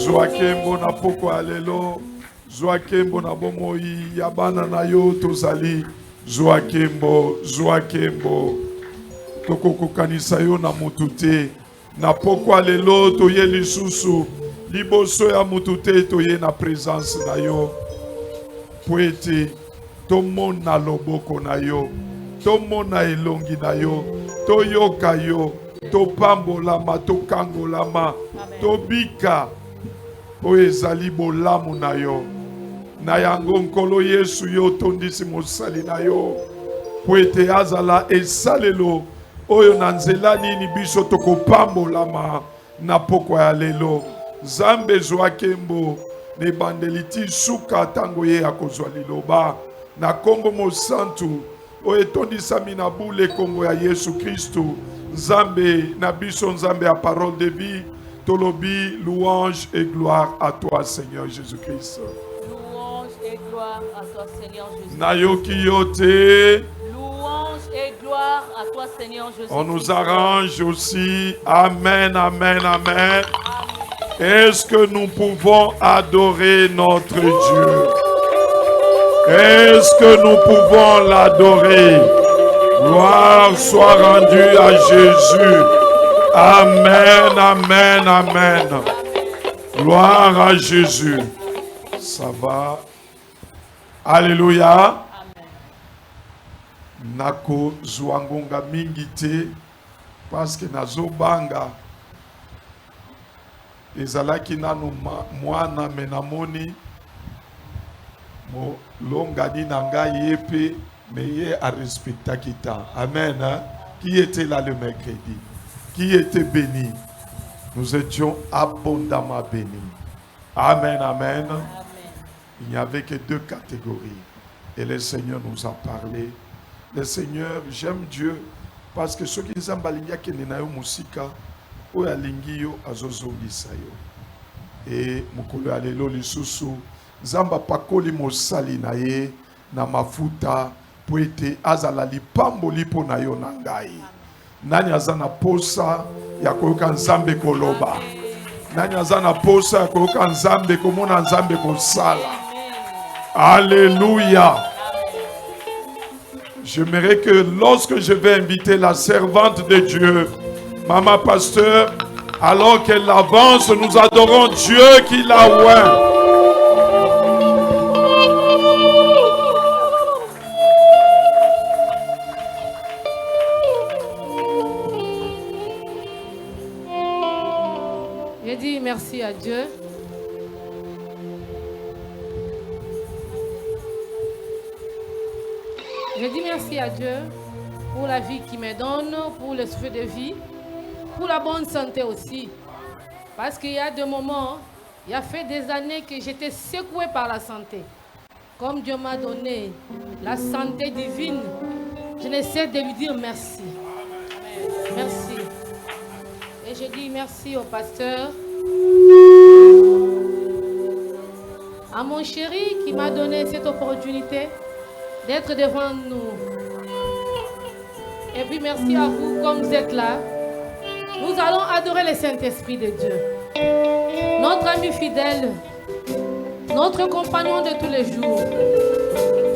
Joakembo na poko alelo, Joakembo na bomoi yabana na yo tozali, Joakembo, Joakembo, toko kanisa yo na mutute, na poko alelo toye lisusu, liboso ya mutute toye na présence na yo, poete, tomona loboko na yo, tomona elongi na yo, toyoka yo, topambolama, tokangolama, tobika, oyo ezali bolamu na yo. Na yango nkolo Yesu yo tondisi mosali na yo. Po ete azala esalelo oyo na nzela nini biso tokopambolama na pokwa ya lelo. Nzambe Joakembo ne bandeliti suka tango ye akozwa liloba. Na kombo mosantu oyo etondisami na bule kombo ya Yesu Kristu. Nzambe na biso nzambe ya parole de vie. Tolobi, louange et gloire à toi, Seigneur Jésus-Christ. Louange et gloire à toi, Seigneur Jésus-Christ. Nayoki yote. Louange et gloire à toi, Seigneur Jésus-Christ. On nous arrange aussi. Amen, amen, amen. Est-ce que nous pouvons adorer notre Dieu? Est-ce que nous pouvons l'adorer? Gloire soit rendue à Jésus. Amen, amen, amen. Gloire à Jésus. Ça va. Alléluia. Nako zwangonga mingite parce que nazo banga ezalaki nanu mwana menamoni mo longani nanga yepe mais ye a respectaki ta. Amen. Hein? Qui était là le mercredi? Qui était béni? Nous étions abondamment bénis. Amen, amen. Amen. Il n'y avait que deux catégories. Et le Seigneur nous a parlé. Le Seigneur, j'aime Dieu parce que ceux qui sont balinga qui n'ont pas musika, ou alingi yo azozo lisayo. Et mukolo alelo lisusu, zamba pakoli mosali na ye na mafuta poete azala lipambo lipo na yo nangai. Nani azana posa ya koyoka nzambe koloba. Nani azana posa ya koyoka nzambe komona nzambe kosala. Alléluia. J'aimerais que lorsque je vais inviter la servante de Dieu, Maman Pasteur, alors qu'elle avance, nous adorons Dieu qui l'a oint. Je dis merci à Dieu. Je dis merci à Dieu pour la vie qu'il me donne, pour le souffle de vie, pour la bonne santé aussi. Parce qu'il y a des moments, il y a fait des années que j'étais secouée par la santé. Comme Dieu m'a donné la santé divine, je ne sais de lui dire merci. Merci. Et je dis merci au pasteur, à mon chéri qui m'a donné cette opportunité d'être devant nous. Et puis merci à vous, comme vous êtes là. Nous allons adorer le Saint-Esprit de Dieu. Notre ami fidèle, notre compagnon de tous les jours.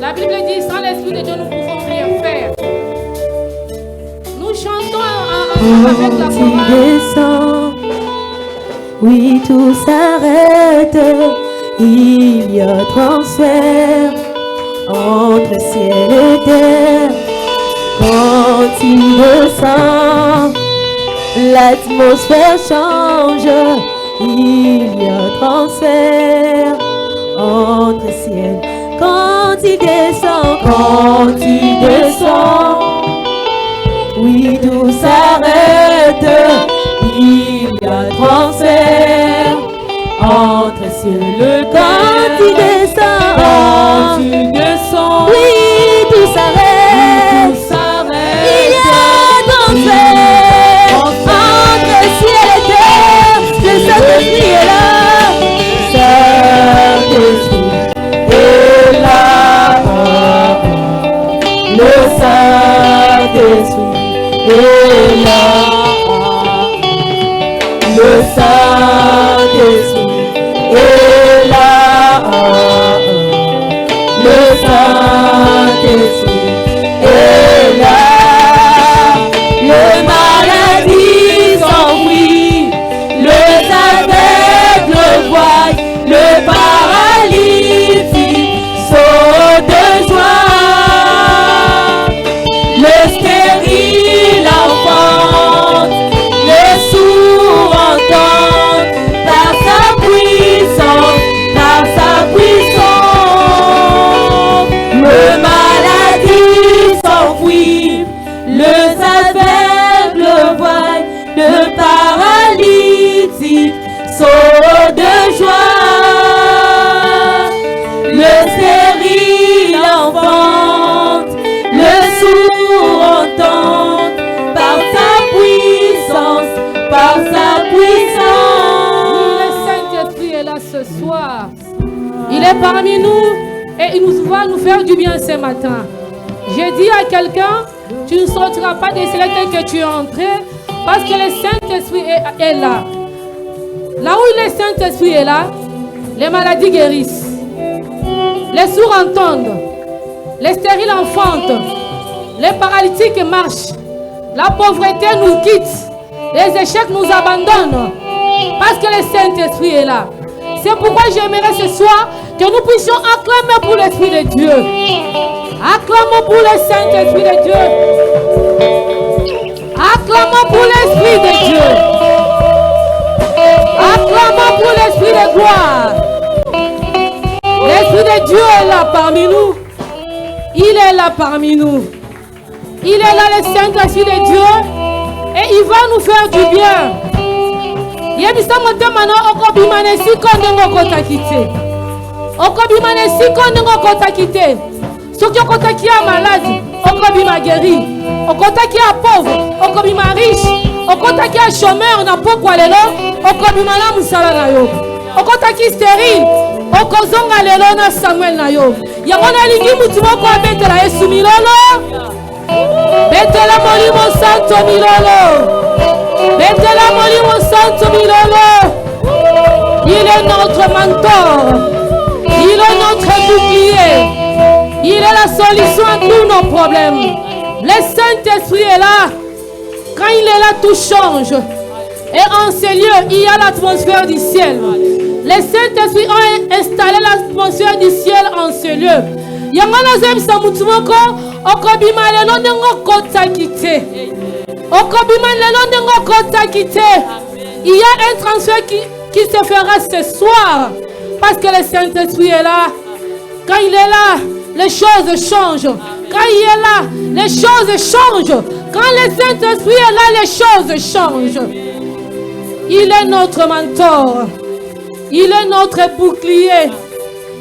La Bible dit, sans l'Esprit de Dieu, nous ne pouvons rien faire. Nous chantons avec la chorale. Oui, tout s'arrête. Il y a transfert entre ciel et terre. Quand il descend, l'atmosphère change. Il y a transfert entre ciel. Quand il descend, oui, tout s'arrête. Il y a transfert entre ciel. Quand il descend, oui, tout s'arrête. Il y a transfert Le Saint-Esprit est là. Le Saint-Esprit est là. Le Saint-Esprit est là. Le maladie s'enfuit, le aveugle voit, le paralytique saute de joie. Le stérile enfante, le sourd entend, par sa puissance, par sa puissance. Le maladie s'enfuit, le aveugle voit, le paralytique saute de joie. Le stérile enfante, le sourd entend, par sa puissance, par sa puissance. Le Saint-Esprit est là ce soir. Il est parmi nous et il va nous faire du bien ce matin. J'ai dit à quelqu'un, tu ne sortiras pas de cela tel que tu es entré, parce que le Saint-Esprit est là. Là où le Saint-Esprit est là, les maladies guérissent. Les sourds entendent. Les stériles enfantent. Les paralytiques marchent. La pauvreté nous quitte. Les échecs nous abandonnent. Parce que le Saint-Esprit est là. C'est pourquoi j'aimerais ce soir que nous puissions acclamer pour l'Esprit de Dieu. Acclamons pour le Saint-Esprit de Dieu. Acclamons pour l'Esprit de Dieu. Acclamons pour l'Esprit de gloire. L'Esprit de Dieu est là parmi nous. Il est là parmi nous. Il est là, le Saint-Esprit de Dieu. Et il va nous faire du bien. Yebisa motema na okobimane siko ndenge kotakite. Okobimane siko ndenge kotakite. Soki okotaki ya malade, okobima guéri. Okotaki ya pauvre, okobima riche. Okotaki ya chômeur na pokwa lelo, okobima na musala na yo. Okotaki stérile, okozonga lelo na Samuel na yo. Yango nalingi mutu moko abetela Yesu milolo. Betela molimo santo milolo. Betela molimo santo milolo. Il est notre mentor. Il est notre bouclier. Il est la solution à tous nos problèmes. Le Saint-Esprit est là. Quand il est là, tout change. Et en ces lieux, il y a l'atmosphère du ciel. Les Saint-Esprit ont installé l'atmosphère du ciel en ces lieux. Yangana zem samutumoko okobima lelo ndengo kota kite. Okobima lelo ndengo kota kite. Il y a un transfert qui se fera ce soir parce que le Saint-Esprit est là. Quand il est là, les choses changent. Quand il est là, les choses changent. Quand le Saint-Esprit est là, les choses changent. Il est notre mentor. Il est notre bouclier.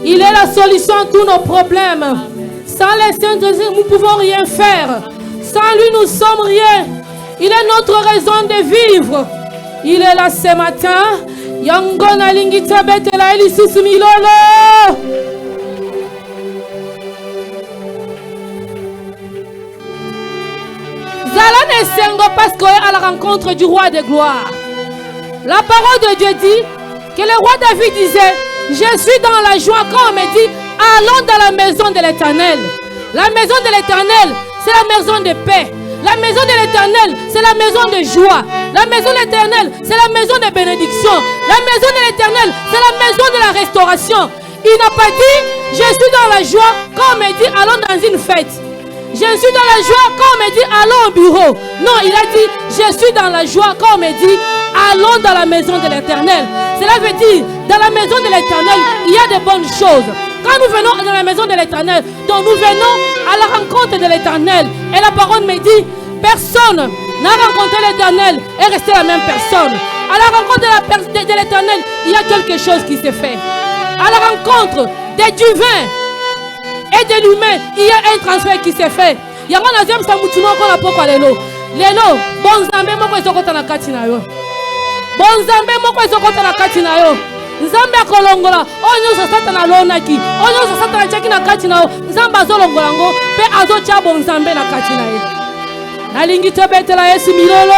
Il est la solution à tous nos problèmes. Sans le Saint-Esprit, nous ne pouvons rien faire. Sans lui, nous ne sommes rien. Il est notre raison de vivre. Il est là ce matin. Yangona lingita betela elisusu milolo. Zala ne sengo parce qu'on est à la rencontre du roi de gloire. La parole de Dieu dit que le roi David disait: je suis dans la joie quand on me dit allons dans la maison de l'Éternel. La maison de l'Éternel, c'est la maison de paix. La maison de l'Éternel, c'est la maison de joie. La maison de l'Éternel, c'est la maison de bénédiction. La maison de l'Éternel, c'est la maison de la restauration. Il n'a pas dit je suis dans la joie quand on me dit allons dans une fête. Je suis dans la joie quand on me dit allons au bureau. Non, il a dit je suis dans la joie quand on me dit allons dans la maison de l'Éternel. Cela veut dire dans la maison de l'Éternel, il y a de bonnes choses. Quand nous venons dans la maison de l'Éternel, donc nous venons à la rencontre de l'Éternel. Et la parole me dit personne n'a rencontré l'Éternel et resté la même personne. À la rencontre de l'Éternel, il y a quelque chose qui s'est fait. À la rencontre des divins et de l'humain, il y a un transfert qui s'est fait. Il y a un deuxième samutino qu'on a pas lelo. Lelo, bon zambe moko ezokota na kati na yo. Bon zambe moko ezokota na kati na yo. Nzambe akolongola onyo sa Satana lonaki onyo sa Satana chaki na kati na Nzambe azolongola ngo pe azotia bon Nzambe na kati na ye. Nalingi tobetela Yesu milolo.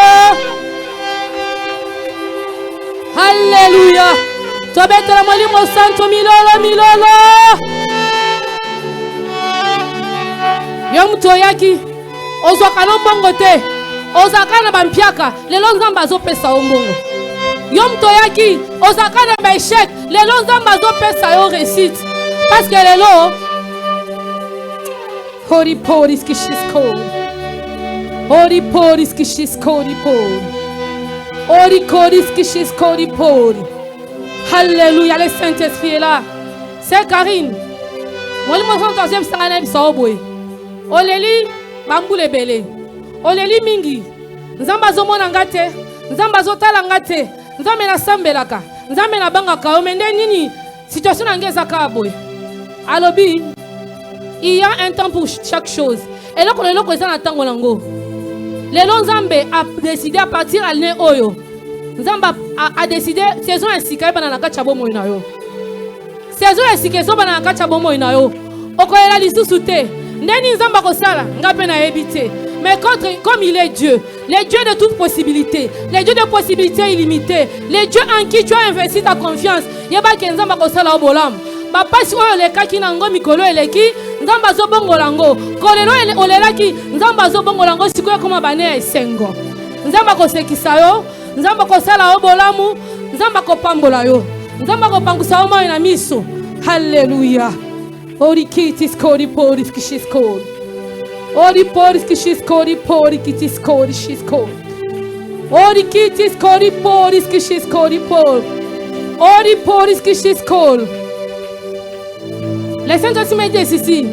Alléluia. Tobetela Molimo Santo milolo milolo. Yo mtu yaki ozwaka no mbongo te ozaka na bampiaka lelo Nzambe azopesa ombongo. Yo mtu yaki ozaka na baeshek lelo Nzambe azopesa yo réussite parce que lelo hori poris kishisko hori poris kishisko hori pori hori koris kishisko hori pori. Alléluia, le Saint-Esprit est là. C'est Karine. Moi, je suis en troisième sangana bisaoboy. Oleli bambule bele. Oleli mingi. Nzamba zomona ngate. Nzamba zotala ngate. Nzambe na sambelaka. Nzambe na bangaka. Omende nini situation ngeza ka boy. Alobi, il y a un temps pour chaque chose. Et là, quand le loko ezana tango nango. Lelo Nzambe a décidé à partir à l'année oyo. Nzamba a décidé saison esika bana na kacha bomo ina yo. Saison esika so bana na kacha bomo ina yo. Okoyela lisusu te. Ndeni Nzamba ko sala ngape na ebite. Mais comme il est Dieu, le Dieu de toute possibilité, le Dieu de possibilités illimitées, le Dieu en qui tu as investi ta confiance. Yeba ke Nzamba ko sala obolam. Ba pasi oyo le kaki na ngo mikolo eleki Nzamba zo bongolango. Kolelo olelaki Nzamba zo bongolango sikoyo koma bane esengo. Nzamba ko sekisa yo. Nzamba ko sala yo bolamu, Nzamba ko pambola yo. Nzamba ko pangusa yo na miso. Hallelujah. Ori kitis kori poris kishisko. Ori poris kishisko, ori pori kitis kori shisko. Ori kitis kori poris kishisko, ori por. Ori poris kishisko. Le Saint-Esprit m'a dit ici.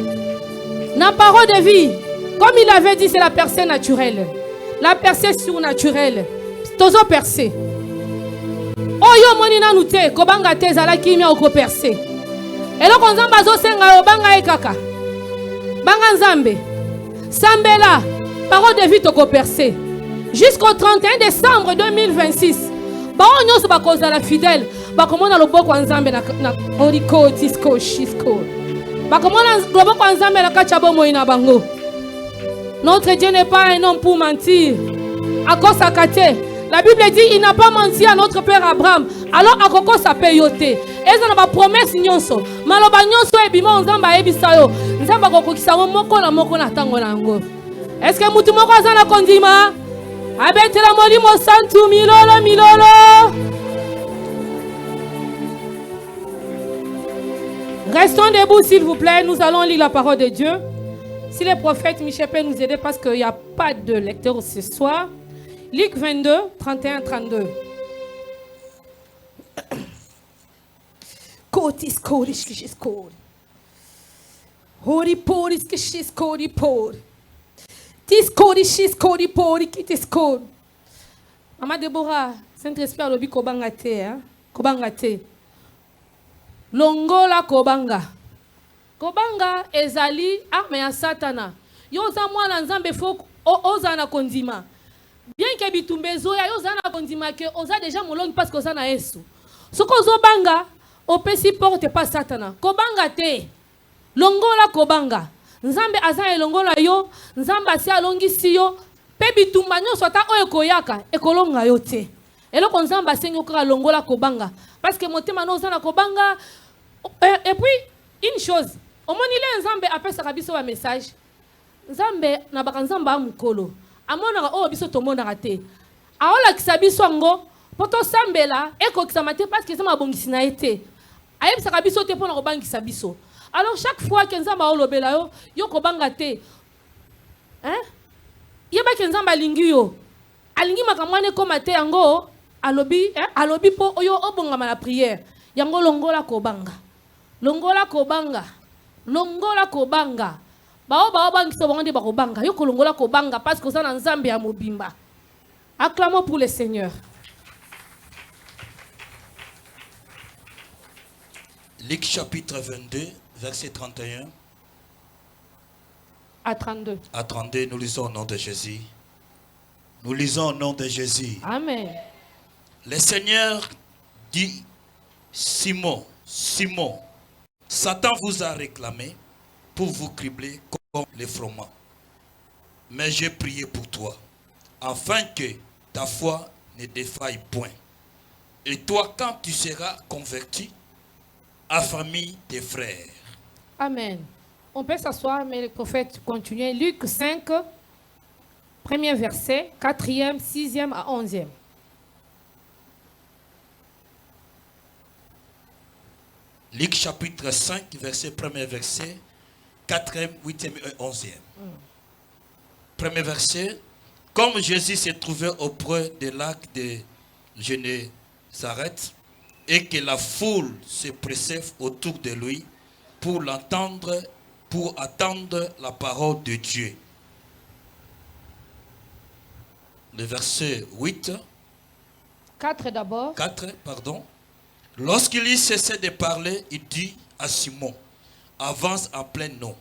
La parole de vie, comme il avait dit, c'est la percée naturelle. La percée surnaturelle. Tozo percé. Oyo moni na nute ko banga te zala kimia ko percé. Et là Nzamba zo senga yo banga ekaka. Banga Nzambe. Sambela parole de vie to ko percé. Jusqu'au 31 décembre 2026. Ba onyo so ba kozala fidèle, ba komona loboko Nzambe na oriko tisko shisko. Ba komona loboko Nzambe na kachabo moina bango. Notre Dieu n'est pas un homme pour mentir. À cause sakate. La Bible dit il n'a pas menti à notre père Abraham. Alors à koko sa payoté. Et ça n'a pas promesse nyonso. Maloba nyonso ebima Nzamba ebisa yo. Nzamba kokokisa moko na tango nango. Est-ce que mutu moko azana kondima? Abetela Molimo Santo milolo milolo. Restons debout s'il vous plaît. Nous allons lire la parole de Dieu. Si le prophète Michel peut nous aider parce qu'il n'y a pas de lecteur ce soir. Luc 22, 31-32. Kotis korish kishis kori. Hori poris kishis kori pori. Tis korishis kori pori kitis kori. Mama Deborah, Saint-Esprit a lobi kobanga te, hein? Kobanga te. Longola kobanga. Kobanga ezali arme ya Satana. Yo za mwana Nzambe fo ozana kondima. Bien que bitumbe zoya yo zana kondima ke oza déjà molongi parce que oza na Yesu. Soko zo banga opesi porte pas Satana. Kobanga te. Longola kobanga. Nzambe aza elongola yo, Nzambe asi alongisi yo, pe bitumba nyonso ata oyo koyaka ekolonga yo te. Eloko Nzambe asengi okaka longola kobanga parce que motema no oza na kobanga. Et puis une chose, omonile Nzambe apesa biso ba message. Nzambe na baka Nzambe amukolo. Amona o biso tomonaka te. Aola kisabiso ngo poto sambela eko kisamate parce que ça m'a bongisi na été. Ayebisa biso te pona kobangisa biso. Alors chaque fois que Nzamba olobela yo yo kobanga te. Hein? Yeba ke Nzamba lingi yo. Alingi makamwane koma te yango alobi alobi po oyo obonga na prière. Yango longola kobanga. Longola kobanga. Longola kobanga. Bao bangisa bango ba kobanga. Yo kolongola kobanga parce que ça na Nzambe ya mobimba. Acclamons pour le Seigneur. Luc chapitre 22, verset 31 à 32. À 32, nous lisons au nom de Jésus. Nous lisons au nom de Jésus. Amen. Le Seigneur dit, Simon, Simon, Satan vous a réclamé pour vous cribler comme les froment. Mais j'ai prié pour toi, afin que ta foi ne défaille point. Et toi, quand tu seras converti, affermis tes frères. Amen. On peut s'asseoir, mais le prophète continue. Luc 5, premier verset, 4e, 6e à 11e. Luc chapitre 5, verset 1er verset, 4e, 8e et 11e. Premier verset. Comme Jésus se trouvait auprès du lac de Genésareth et que la foule se pressait autour de lui pour l'entendre, pour attendre la parole de Dieu. Le verset 8. 4 d'abord. 4, pardon. Lorsqu'il y cessait de parler, il dit à Simon, avance en plein eau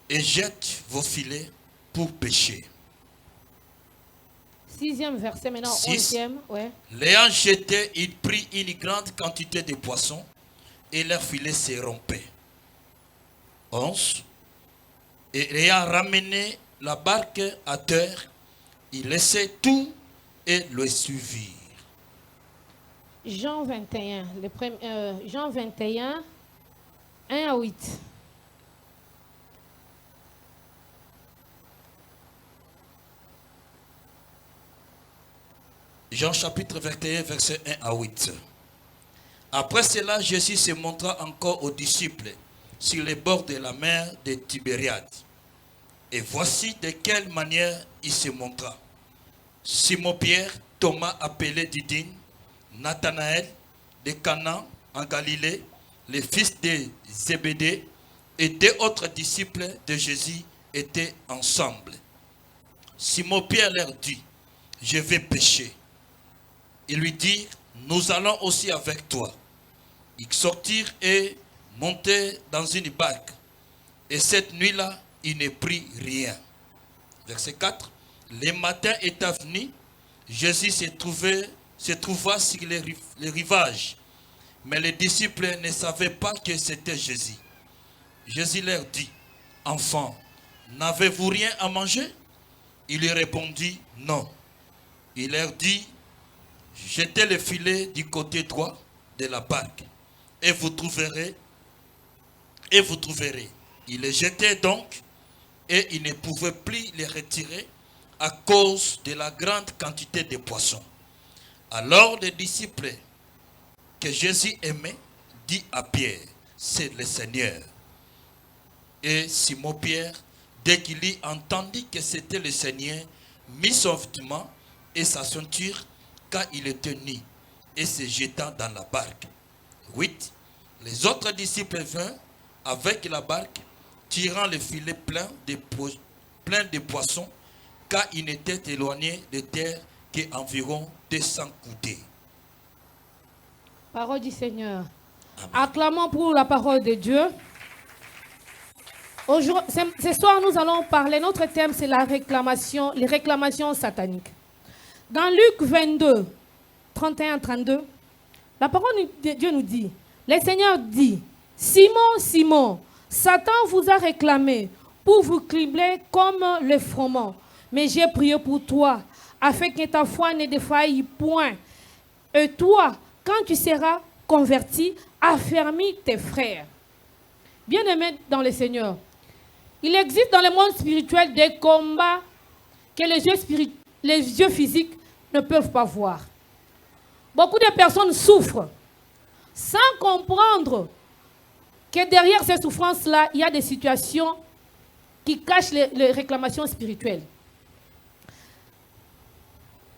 et jette vos filets pour pêcher. 6e verset, maintenant 11e. Ouais. L'ayant jeté, il prit une grande quantité de poissons et leur filet se rompait. 11. Et ayant ramené la barque à terre, il laissait tout et le suivit. Jean 21, Jean 21, 1 à 8. Jean chapitre 21, verset 1 à 8. Après cela, Jésus se montra encore aux disciples sur les bords de la mer de Tibériade. Et voici de quelle manière il se montra. Simon-Pierre, Thomas appelé Didyme, Nathanaël de Cana en Galilée, les fils de Zébédée et deux autres disciples de Jésus étaient ensemble. Simon-Pierre leur dit, je vais pêcher. Ils lui dirent, nous allons aussi avec toi. Ils sortirent et montèrent dans une barque. Et cette nuit-là, ils ne prirent rien. Verset 4. Le matin étant venu, Jésus se trouva sur les rivages. Mais les disciples ne savaient pas que c'était Jésus. Jésus leur dit, enfants, n'avez-vous rien à manger? Il lui répondit, non. Il leur dit, jetez le filet du côté droit de la barque et vous trouverez. Il les jetait donc et il ne pouvait plus les retirer à cause de la grande quantité de poissons. Alors les disciples que Jésus aimait dit à Pierre, c'est le Seigneur. Et Simon-Pierre, dès qu'il y entendit que c'était le Seigneur, mit son vêtement et sa ceinture car il était nu et se jeta dans la barque. 8. Les autres disciples vinrent avec la barque, tirant le filet plein de poissons, car il n'était éloigné de terre qu'environ 200 coudées. Parole du Seigneur. Amen. Acclamons pour la parole de Dieu. Ce soir, nous allons parler, notre thème c'est les réclamations sataniques. Dans Luc 22, 31-32, la parole de Dieu nous dit, le Seigneur dit, Simon, Simon, Satan vous a réclamé pour vous cribler comme le froment. Mais j'ai prié pour toi, afin que ta foi ne défaille point. Et toi, quand tu seras converti, affermis tes frères. Bien-aimés dans le Seigneur, il existe dans le monde spirituel des combats que les yeux physiques ne peuvent pas voir. Beaucoup de personnes souffrent sans comprendre que derrière ces souffrances-là, il y a des situations qui cachent les réclamations spirituelles.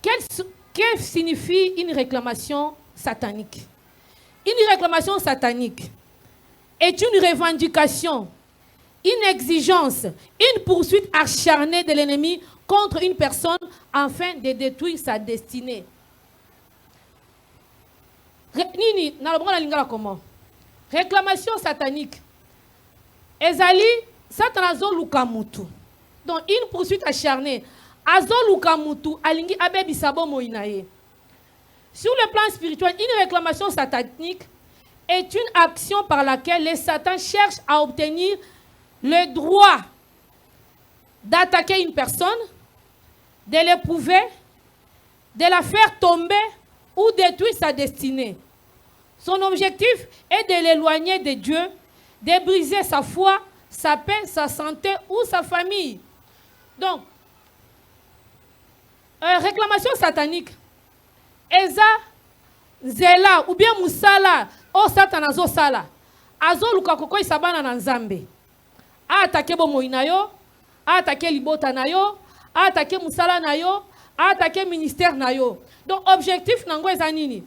Que signifie une réclamation satanique? Une réclamation satanique est une revendication, une exigence, une poursuite acharnée de l'ennemi contre une personne afin de détruire sa destinée. Réclamation satanique. Ezali, Satan azo lukamutu. Donc une poursuite acharnée. Azo lukamutu alingi abebi sabo moinaye. Sur le plan spirituel, une réclamation satanique est une action par laquelle les satans cherchent à obtenir le droit d'attaquer une personne, de l'éprouver, de la faire tomber ou détruire sa destinée. Son objectif est de l'éloigner de Dieu, de briser sa foi, sa paix, sa santé ou sa famille. Donc, réclamation satanique. Eza, zela, ou bien musala, o satan azo sala. Azo luka koko isabana na nzambe. A attaqué bomo inayo, a attaqué libota nayo, a attaqué musala nayo, a attaqué ministère nayo. Donc, objectif nango eza nini?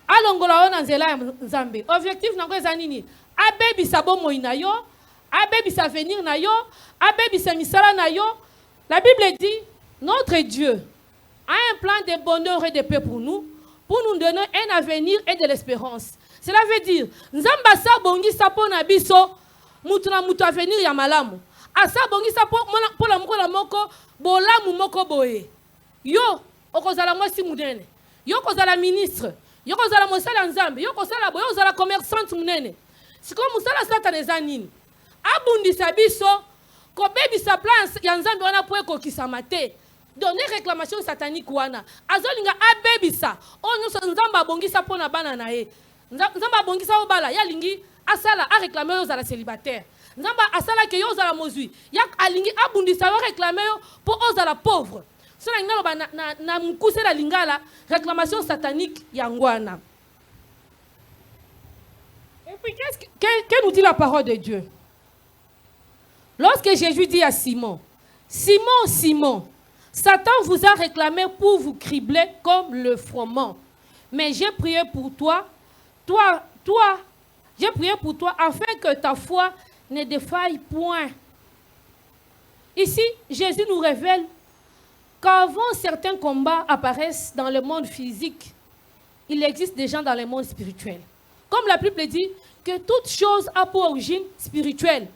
Alongola o na nzela ya nzambe. Objectif nango eza nini? Abebisa bomo inayo, abebisa venir nayo, abebisa misala nayo. La Bible dit, notre Dieu a un plan de bonheur et de paix pour nous donner un avenir et de l'espérance. Cela veut dire, Nzamba sa bongi sa po na biso, mutu na mutu avenir ya malamu. Asa bongi sa po la moko la moko, bolamu moko boye. Yo, okozala mwasi munene. Yo kozala ministre. Yo kozala mosala nzambe. Yo kozala boye, kozala commerçante munene. Siko musala satan eza nini? Abundisa biso, ko bebisa plan ya nzambe wana po ekokisama te. Donner réclamation satanique wana. Azolinga abebisa. Onyo nzamba bongisa pona bana na ye. Nzamba bongisa obala ya lingi asala a réclamer yo zala célibataire. Nzamba asala ke yo zala mozui. Ya alingi abundisa yo réclamer yo po ozala pauvre. Sona ngalo ba na mukuse la lingala réclamation satanique yangwana. Et puis qu'est-ce nous dit la parole de Dieu? Lorsque Jésus dit à Simon, Simon, Simon, Satan vous a réclamé pour vous cribler comme le froment. Mais j'ai prié pour toi, j'ai prié pour toi afin que ta foi ne défaille point. Ici, Jésus nous révèle qu'avant certains combats apparaissent dans le monde physique, il existe des gens dans le monde spirituel. Comme la Bible dit, que toute chose a pour origine spirituelle.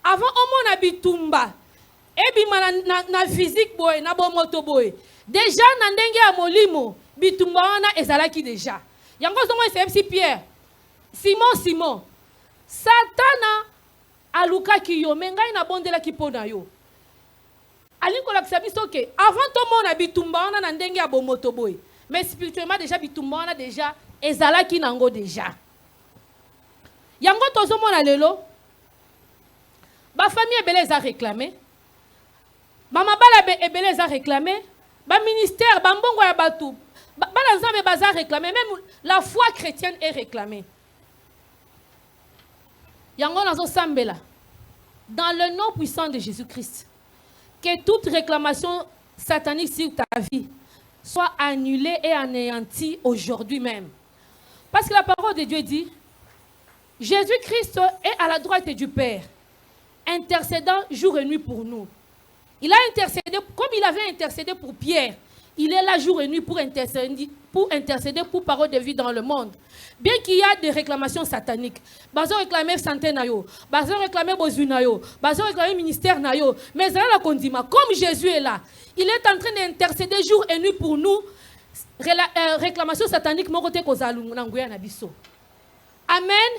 Avant, on habitumba. Et puis, na physique boy, na bon moto boy. Déjà, na ndenge ya molimo, bitumba wana ezalaki déjà. Yango zongo c'est Pierre. Simon. Satana aluka ki yo, menga ina bondela ki pona yo. Alinko la biso ke avant to mona bitumba wana na ndenge ya bon moto boy. Mais spirituellement déjà bitumba wana déjà ezalaki nango déjà. Yango tozo mona lelo. Ba famille ebele a réclamé. Maman bala ebele a réclamé. Ba ministère, ba mbongo ya batu. Bala nzambe baza réclamé. Même la foi chrétienne est réclamée. Yango nazo sambela. Dans le nom puissant de Jésus-Christ, que toute réclamation satanique sur ta vie soit annulée et anéantie aujourd'hui même. Parce que la parole de Dieu dit, Jésus-Christ est à la droite du Père, intercédant jour et nuit pour nous. Il a intercédé, comme il avait intercédé pour Pierre, il est là jour et nuit pour intercéder pour parole de vie dans le monde. Bien qu'il y a des réclamations sataniques, bazo réclamer santé nayo, bazo réclamer bozu nayo, bazo réclamer ministère nayo, mais là la condima, comme Jésus est là, il est en train d'intercéder jour et nuit pour nous. Réclamation satanique mon côté kozalu nanguya na biso. Amen.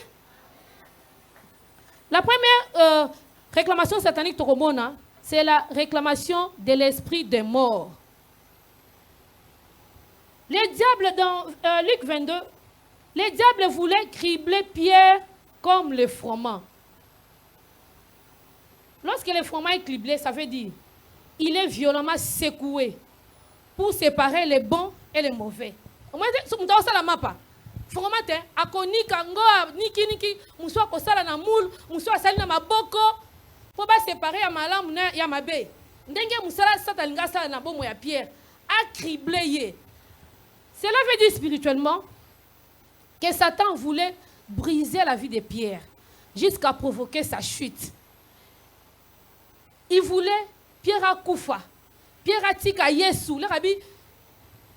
La première réclamation satanique toromona, c'est la réclamation de l'esprit des morts. Les diables dans Luc 22, les diables voulaient cribler Pierre comme le froment. Lorsque le froment est criblé, ça veut dire il est violemment secoué pour séparer les bons et les mauvais. Au moins, ça la mapa. Froment, a koni kango, niki, muswa kosala na moule, muswa sali na maboko, pour pas séparer ya malamu na ya mabe. Ndenge musala satalinga sala na bomo ya Pierre, a criblé ye. Cela veut dire spirituellement que Satan voulait briser la vie de Pierre jusqu'à provoquer sa chute. Il voulait Pierre à Koufa, Pierre à Tika Yesu, le rabbi,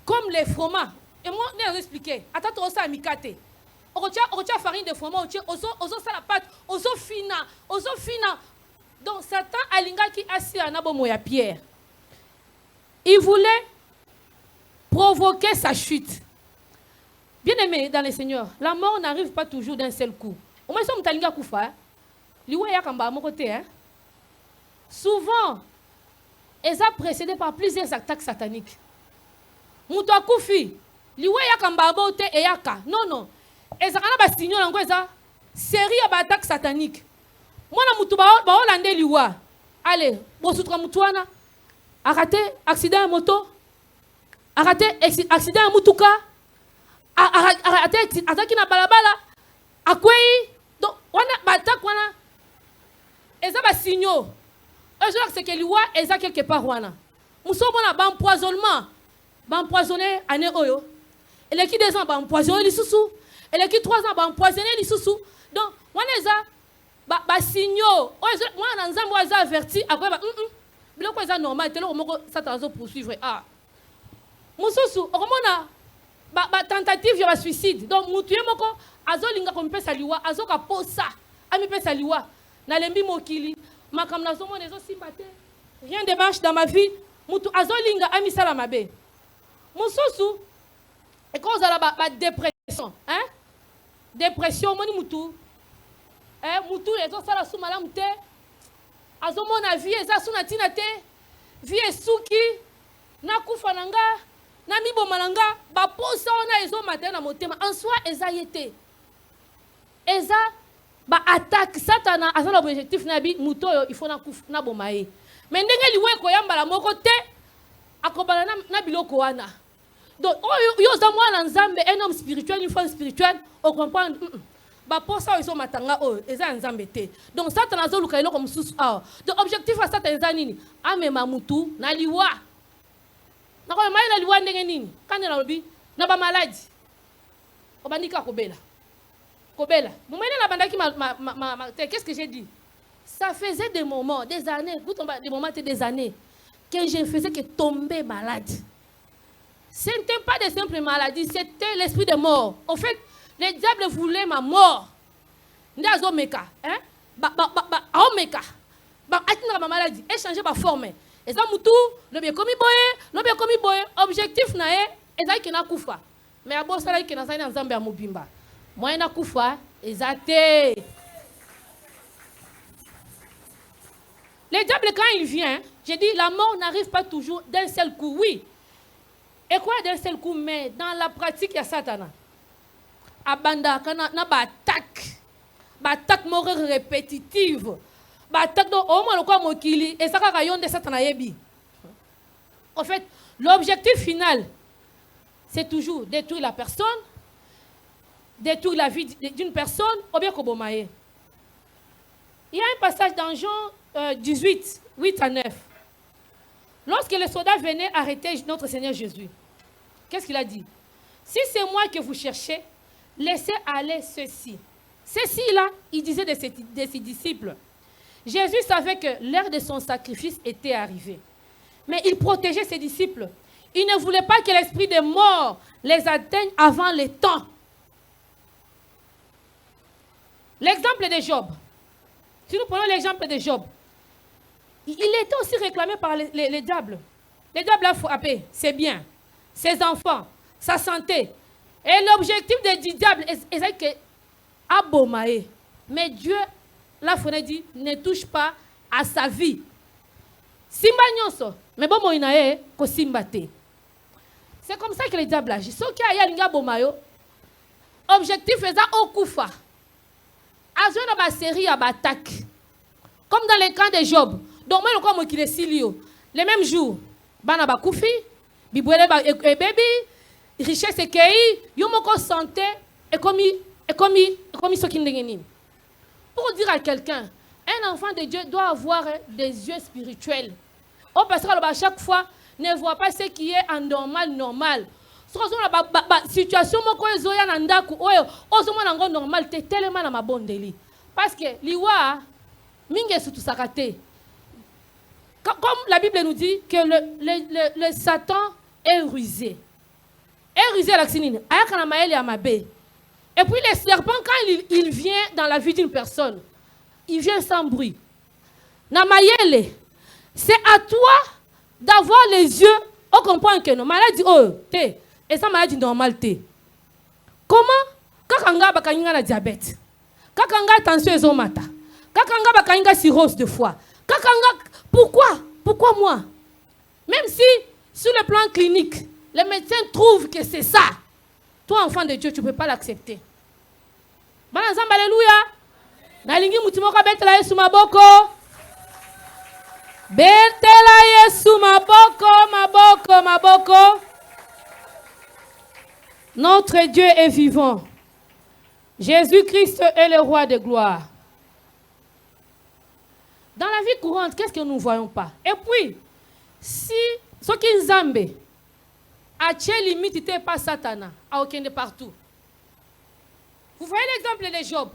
comme les fromages. Et moi, je vais expliquer. Attends, on s'est mikate. On retient farine de fromage, on s'est la pâte, on s'est fina. Donc Satan a linga qui assis à Nabomoya Pierre. Il voulait provoquer sa chute. Bien aimé dans le Seigneur, la mort n'arrive pas toujours d'un seul coup. Au moins, si on t'a koufa, liwa ya kamba à mon côté, hein. Souvent, elles sont précédées par plusieurs attaques sataniques. Mouto koufi, liwa ya kamba abote et yaka. Non, non. Elles sont pas signaux en quoi ça? Série d'attaques sataniques. Moi, na mouto ba hollandais liwa. Allez, bosutra moutoana. Arrêtez, accident à moto. Arrêtez, accident à moutouka. Arrêtez, attaque na balabala. Akwei. Donc, on a attaque, on a. Et ça va signaux. Je crois que c'est que l'Iwa est à quelque part. Nous sommes en empoisonnement. Empoisonné à Néoyo. Et les qui 2 ans, empoisonné les sous-sous. Et les qui 3 ans, empoisonné les sous-sous. Donc, on est ça. Signaux. Moi, on a averti. Après, mais quoi ça normal, ça t'a poursuivre. Ah. Mon sous-sous, on a tentative de suicide. Donc, nous tuons moko. Azo linga comme pesa liwa. Azo ka posa. Ami pesa liwa. Na lembi mokili. Ma comme na zomo nezo simbate. Rien de marche dans ma vie. Mutu azo linga ami sala mabe. Mon sous-sous. Et quand on a la dépression, hein? Dépression, moni mutu. Mutu ezo sala sumala mute. Azo mona vie eza suna tina te. Vie esuki. Na kufa nanga. Na mibo malanga. Ba posa ona ezo matin na motema. En soi eza yete. Eza ba attaque satana a son objectif na bi muto il faut na kufa na bomaye. Mais ndenge liwe ko yamba la moko te akobala na biloko wana. Donc yo za mwana nzambe un homme spirituel une femme spirituelle on comprend ba posa iso matanga o eza nzambe te. Donc satana zo luka eloko mususu a. Donc objectif a satana eza nini? Amema mutu na liwa. Na ko mai na liwa ndenge nini? Kande na lobi na ba maladie. Obanika kobela. Kobela. Qu'est-ce que j'ai dit? Ça faisait des moments, des années, des moments, des années, que je faisais que tomber malade. Ce n'était pas des simples maladies, c'était l'esprit de mort. En fait, le diable voulait ma mort. Ndazomeka, hein? Aomeka. Atina ma maladie, échanger ma forme. Et ça moutou, le bien comme boye, objectif nae, et ça qui n'a koufa. Mais à bossa qui n'a pas nzambe à mobimba. Moi, na koufa, exacté. Le diable, quand il vient, j'ai dit, la mort n'arrive pas toujours d'un seul coup, oui. Et quoi d'un seul coup? Mais dans la pratique, il y a Satana. Abanda, na ba attaque morale répétitive. Ba attaque do au moins le quoi mokili et ça rayon de Satana yebi. En fait, l'objectif final, c'est toujours détruire la personne. Détruire la vie d'une personne, ou bien kobomaye. Il y a un passage dans Jean 18, 8 à 9. Lorsque les soldats venaient arrêter notre Seigneur Jésus, qu'est-ce qu'il a dit? Si c'est moi que vous cherchez, laissez aller ceci. Ceci-là, il disait de ses disciples. Jésus savait que l'heure de son sacrifice était arrivée. Mais il protégeait ses disciples. Il ne voulait pas que l'esprit des morts les atteigne avant le temps. L'exemple de Job. Si nous prenons l'exemple de Job, il était aussi réclamé par les diables. Les diables l'ont frappé, c'est bien. Ses enfants, sa santé. Et l'objectif du diable est que abomae. Mais Dieu, la foi dit, ne touche pas à sa vie. Simba nyonso, mais bon moinae ko simbate. C'est comme ça que le diable agit. Ce qui a yalinga bomayo, objectif est à okufa. Azo na ba série à attaque. Comme dans le camp de Job. Donc moi le comme qui est silio. Le même jour, bana ba koufi, bibwele ba bébé, richesse kei, yomoko santé et comme ce qui n'engeni. Pour dire à quelqu'un, un enfant de Dieu doit avoir des yeux spirituels. Oh parce que à chaque fois ne voit pas ce qui est normal. Situation moko ezoya na ndaku oyo ozoma nango normal te tellement na mabondeli parce que liwa mingi surtout sakate comme la Bible nous dit que le Satan est rusé la sinine ayaka na maele ya mabe et puis le serpent quand il vient dans la vie d'une personne il vient sans bruit na maele c'est à toi d'avoir les yeux on comprend que non maladie oh te et ça maladie normalité. Comment? Kakanga bakanga na diabète. Kakanga tension ezomata. Kakanga bakanga cirrhose de foie. Kakanga, pourquoi? Pourquoi moi? Même si, sur le plan clinique, les médecins trouvent que c'est ça, toi, enfant de Dieu, tu ne peux pas l'accepter. Banazamba, alléluia. Nalingi mutimoka betela Yesu maboko. Betela Yesu maboko, maboko, maboko. Notre Dieu est vivant. Jésus-Christ est le roi de gloire. Dans la vie courante, qu'est-ce que nous ne voyons pas? Et puis, si ce qui est Nzambe, à quelle limite n'était pas Satana, à aucun de partout. Vous voyez l'exemple de Job.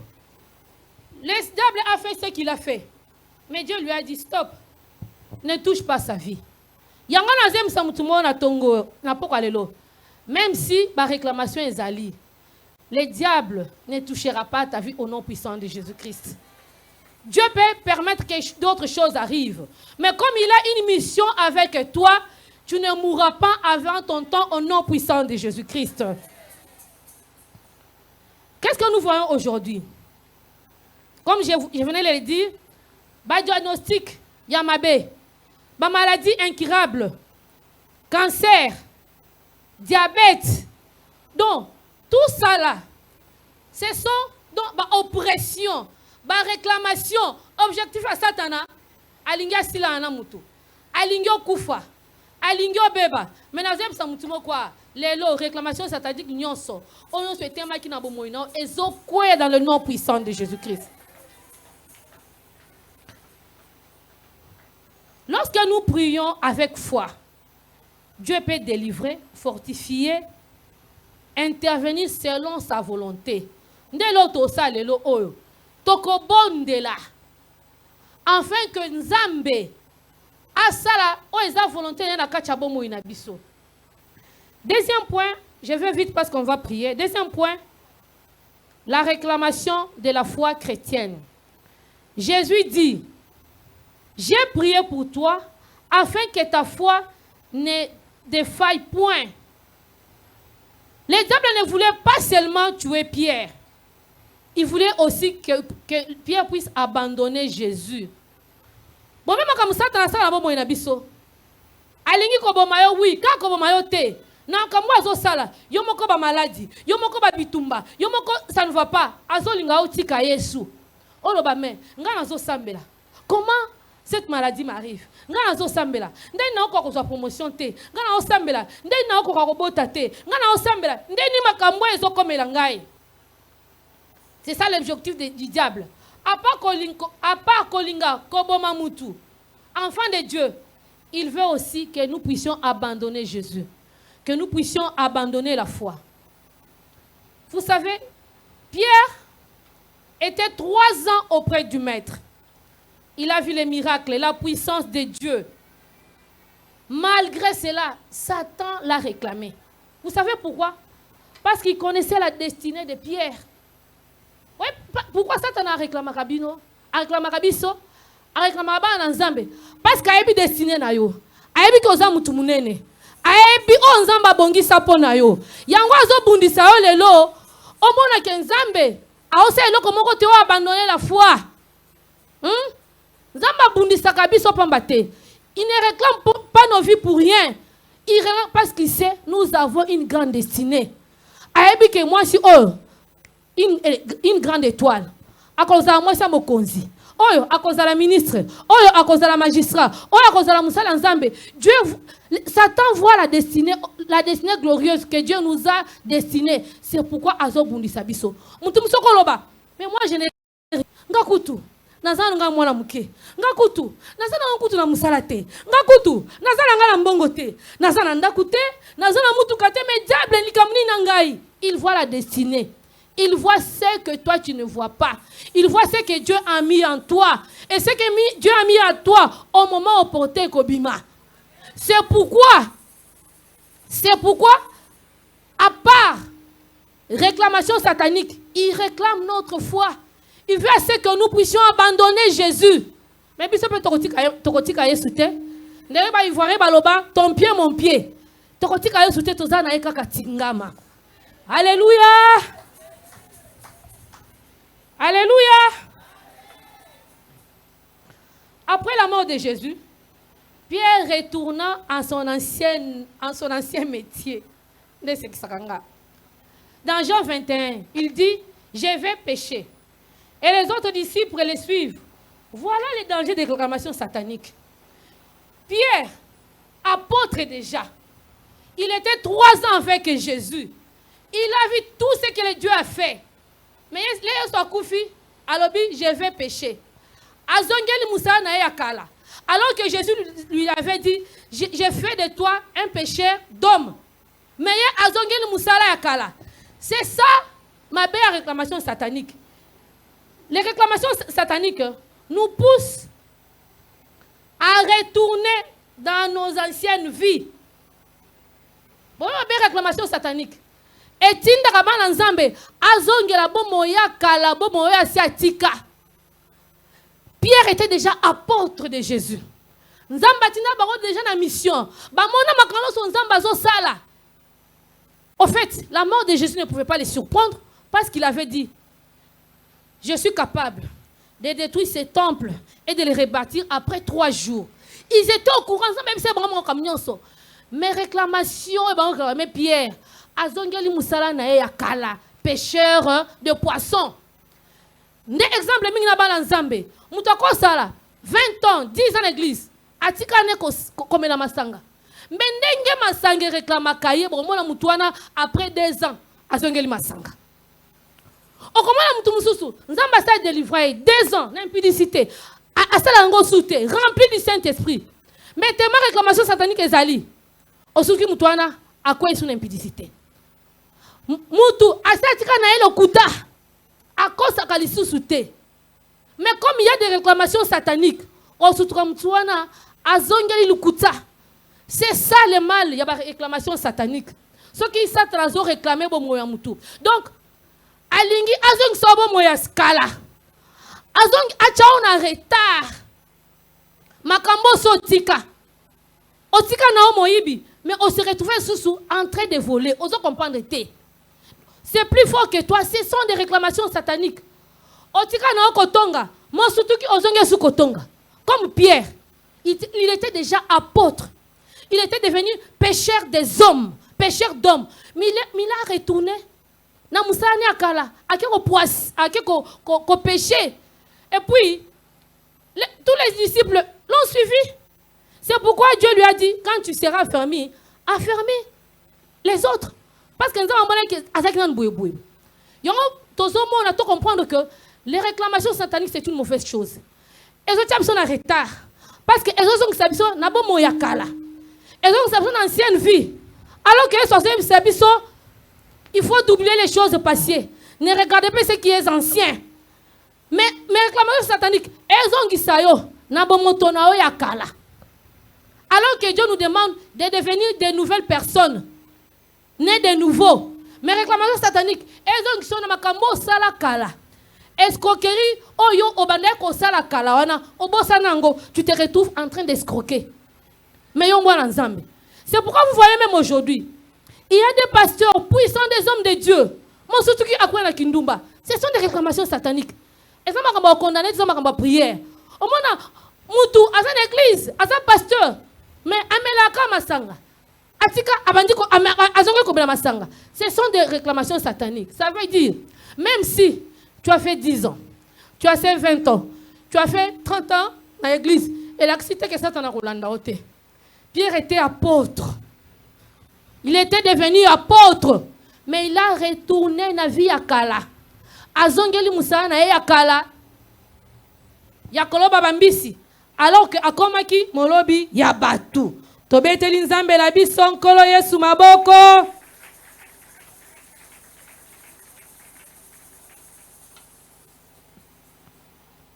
Le diable a fait ce qu'il a fait. Mais Dieu lui a dit stop. Ne touche pas sa vie. Même si ma réclamation est ali, le diable ne touchera pas ta vie au nom puissant de Jésus-Christ. Dieu peut permettre que d'autres choses arrivent. Mais comme il a une mission avec toi, tu ne mourras pas avant ton temps au nom puissant de Jésus-Christ. Qu'est-ce que nous voyons aujourd'hui? Comme je venais de le dire, le diagnostic, Yamabe, la maladie incurable, cancer, diabète. Donc, tout ça là, ce sont donc oppression, réclamation, objectif à Satana, alingia sila anamutu, alingio kufa, alingio beba. Mais nous avons samutimo quoi? Les lots, réclamation satanique nyonso, on se tient qui n'a pas moyen, et zokwe dans le nom puissant de Jésus-Christ. Lorsque nous prions avec foi, Dieu peut délivrer, fortifier, intervenir selon sa volonté. Afin que Nzambe asala oeza volonté na kachabo moina biso. Deuxième point, je vais vite parce qu'on va prier. Deuxième point, la réclamation de la foi chrétienne. Jésus dit: j'ai prié pour toi afin que ta foi ne défaille point. Le diable ne voulait pas seulement tuer Pierre. Il voulait aussi que Pierre puisse abandonner Jésus. Bon, même comme ça, tu as ça, tu as biso. Alingi kobomayo, oui, quand kobomayo te. Non, comme moi, zo sala. Yomoko ba maladie. Yomoko ba bitumba. Yomoko, ça ne va pas. Azo linga otika Yesu. Olo ba me. Nga nazo sambela. Comment cette maladie m'arrive? Nga nazo sambela. Ndai na oko ko promotion te. Nga na osambela. Ndai na oko ko bota te. Nga na osambela. Ndai ni makambo ezo komela ngai. C'est ça l'objectif du diable. À part Kolinga, Koboma Moutou, enfant de Dieu, il veut aussi que nous puissions abandonner Jésus. Que nous puissions abandonner la foi. Vous savez, Pierre était 3 ans auprès du Maître. Il a vu les miracles, la puissance de Dieu. Malgré cela, Satan l'a réclamé. Vous savez pourquoi? Parce qu'il connaissait la destinée de Pierre. Oui, pourquoi Satan a réclamé Rabino? A réclamé Rabiso? A réclamé Nzambe? Parce qu'il a eu destiné na yo. A eu que oza mutu munene. A eu on Nzamba bongi sapo na yo. Yango azo bundisa yo lelo. Omona ke Nzambe. A ose eloko moko te o abandonner la foi. Nzamba bundisa kabiso pambate. Il ne réclame pas nos vies pour rien. Il réclame parce qu'il sait nous avons une grande destinée. A eu que moi si une grande étoile. À cause de moi, c'est mon konzi. Oyo, à cause de la ministre. Oyo, à cause de la magistrat. Oyo, à cause de la Moussa Nzambe. Dieu, Satan voit la destinée glorieuse que Dieu nous a destinée. C'est pourquoi Azo Bundi Sabiso. Moutoumso Koloba. Mais moi, je n'ai rien. Ngakutu. Nazana nga mwana muke. Ngakutu. Nazana ngakutu na musalate. Ngakutu. Nazana nga mbongote. Nazana ndakute. Nazana mutukate. Mais diable ni kamni nangai. Il voit la destinée. Il voit ce que toi tu ne vois pas. Il voit ce que Dieu a mis en toi. Et ce que Dieu a mis en toi au moment opportun Kobima. C'est pourquoi, à part réclamation satanique, il réclame notre foi. Il veut à ce que nous puissions abandonner Jésus. Mais puis ça peut te Yesu te. Ndere ba ivoire baloba ton pied mon pied. Tokotika Yesu te tozana eka katingama. Alléluia. Alléluia. Après la mort de Jésus, Pierre retourna en son ancien métier. Dans Jean 21, il dit, je vais pécher. Et les autres disciples les suivent. Voilà les dangers des réclamations sataniques. Pierre, apôtre déjà, il était 3 ans avec Jésus. Il a vu tout ce que Dieu a fait. Mais alors je vais pécher. Alors que Jésus lui avait dit, j'ai fait de toi un pécheur d'homme. Mais c'est ça ma belle réclamation satanique. Les réclamations sataniques nous poussent à retourner dans nos anciennes vies. Bon, ma belle réclamation satanique. Et tinda kabana nzambe azongela bomoya kala bomoya siatika. Pierre était déjà apôtre de Jésus. Nzamba tinda baro déjà na mission. Ba mona makalo son nzamba zo sala. Au fait, la mort de Jésus ne pouvait pas les surprendre parce qu'il avait dit, je suis capable de détruire ces temples et de les rebâtir après 3 jours. Ils étaient au courant, même si c'est vraiment comme nous. Mais réclamation, mais Pierre, azongeli musala na ya kala, pêcheur de poissons. Ne exemple mingi na bana nzambe, mutako sala 20 ans, 10 ans l'église, atika ne comme na masanga. Mbendenge masanga réclama kaye bomona mutwana après 2 ans, azongeli masanga. Okomona mutu mususu, nzamba sa délivré 2 ans d'impudicité, asala ngo soute, rempli du Saint-Esprit. Mais tellement réclamation satanique ezali. Osuki mutwana akwa isu impudicité. Mutu asatika na ele okuta akosa kalisusu te. Mais comme il y a des réclamations sataniques, osutuka mutwana azongeli lukuta. C'est ça le mal, il y a des réclamations sataniques. Ce qui s'attendent réclamer bon moya mutu. Donc alingi azong sobo moya skala. Azong achao na retard. Makambo sotika. Otika na moyibi. Mais on se retrouve sous en train de voler. Oso comprendre te. C'est plus fort que toi. Ce sont des réclamations sataniques. Otika na kotonga. Mon sutuki ozonge su kotonga. Comme Pierre. Il était déjà apôtre. Il était devenu pécheur des hommes. Pécheur d'hommes. Mais il a retourné. Na musani akala. Ake ko péché. Et puis, tous les disciples l'ont suivi. C'est pourquoi Dieu lui a dit, quand tu seras fermé, affermez les autres. Parce que nous avons on a comprendre que les réclamations sataniques, c'est une mauvaise chose. Et les sont en retard. Parce que les autres sont en moyakala. Et les autres sont en ancienne vie. Alors que les autres, il faut doubler les choses passées. Ne regardez pas ce qui est ancien. Mais réclamations sataniques, elles ont yakala. Alors que Dieu nous demande de devenir de nouvelles personnes, nées de nouveau. Mais réclamations sataniques, elles ont qui sont dans makambo sala kala. Escroquerie, oyo obandeko sala kala wana, obosanango, tu te retrouves en train d'escroquer. Mais yon moi l'ensemble. C'est pourquoi vous voyez même aujourd'hui, il y a des pasteurs puissants, des hommes de Dieu. Mon surtout qui a la kindumba. Ce sont des réclamations sataniques. Et ça m'a condamné, ça m'a prière. Au moins, Moutou, à une église, à un pasteur, mais amelaka masanga. Atika abandiko azonge kobela masanga. Ce sont des réclamations sataniques. Ça veut dire, même si tu as fait 10 ans, tu as fait 20 ans, tu as fait 30 ans dans l'église, et l'accident que ça t'en a roulé. Pierre était apôtre. Il était devenu apôtre, mais il a retourné na vie à Kala. Azongeli musana e Kala. Yakoloba bambisi. Alors que akomaki molobi yabatu. Tobeteli nzambe la biso nkolo Yesu maboko.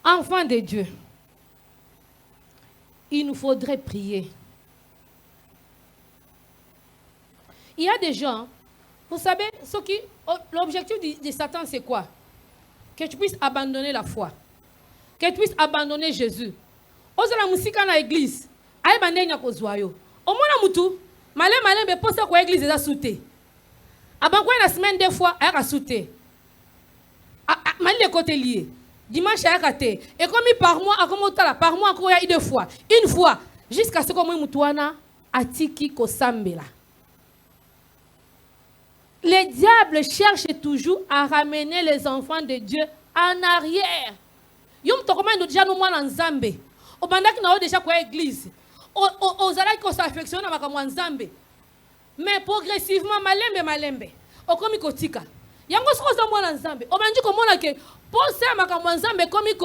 Enfants de Dieu, il nous faudrait prier. Il y a des gens, vous savez, l'objectif de Satan, c'est quoi? Que tu puisses abandonner la foi. Que tu puisses abandonner Jésus. Oza la musique dans l'église. Aïe bande nya kozwayo. Omona mutu, malé be posa kwa église eza souté. Avant quoi la semaine deux fois, elle a sauté. Mal les côtés liés. Dimanche, elle a raté. Et comme par mois, par mois, encore il y a deux fois. Une fois. Jusqu'à ce que moi, Moutouana, Atiki Kosambela. Les diables cherchent toujours à ramener les enfants de Dieu en arrière. Yom tokomando déjà nous en Zambé. Au bandak na déjà quoi église. Aux alaki qu'on s'affectionne à Zambé. Mais progressivement malembe. Au komi kotika. Yango soko za mwana Nzambe. Obandi komona ke penser makambo Nzambe komi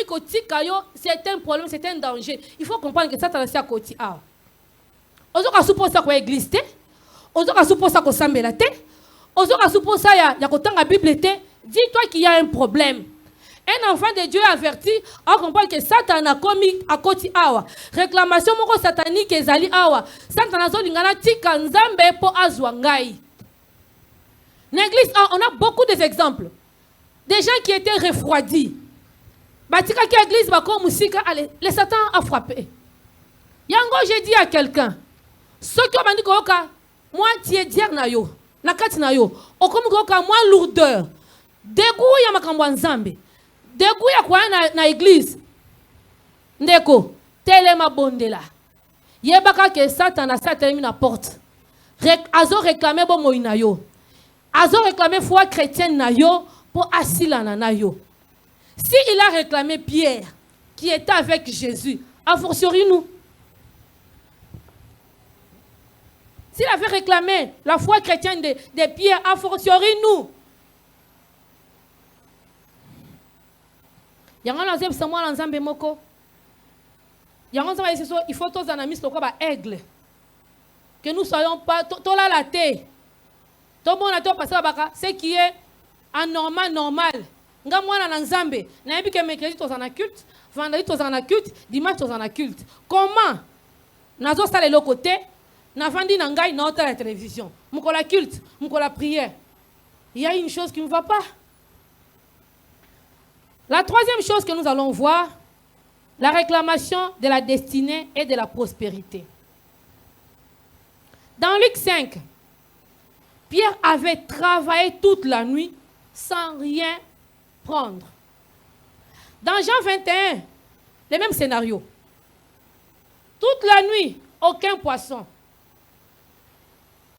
kotika yo c'est un problème, c'est un danger. Il faut comprendre que ça t'anasi à koti a. Ozoka supposer quoi église te. Ozoka supposer ko sambela te. Ozoka supposer ya kotanga Bible te. Dis-toi qu'il y a un problème. Un enfant de Dieu averti, on comprend que Satan a commis à koti awa. Réclamation moko satanique ezali awa. Satan a zolingana tika Nzambe po azwa ngai. L'église, on a beaucoup d'exemples. Des gens qui étaient refroidis. Batika qui église bako musika, allez, le Satan a frappé. Yango, j'ai dit à quelqu'un, ceux qui ont dit que moi tiédière na yo, na kati na yo, o comme que moi lourdeur. Dégoût ya makambo Nzambe. Dégoût ya kwa na église. Ndeko, telema bondela. Yebaka que Satan a terminé la porte. Azo réclamer bon moina yo. Azo réclamé foi chrétienne na yo pour assilana na yo. Si il a réclamé Pierre qui était avec Jésus, a fortiori nous. S'il avait réclamé la foi chrétienne de Pierre, a fortiori nous. Yango na zeb samwa na Nzambe moko. Yango nzamba il faut tous anamis lokwa ba aigle. Que nous soyons pas tola la terre. Tout le monde a passé ce qui est anormal, normal. Nga mwana na Nzambe. Na yebi ke mercredi tous en culte, vendredi tous en culte, dimanche tous en culte. Comment nazo sala le côté na vandi na ngai na la télévision. Muko la culte, muko la prière. Il y a une chose qui ne va pas. La troisième chose que nous allons voir, la réclamation de la destinée et de la prospérité. Dans Luc 5, Pierre avait travaillé toute la nuit sans rien prendre. Dans Jean 21, le même scénario. Toute la nuit, aucun poisson.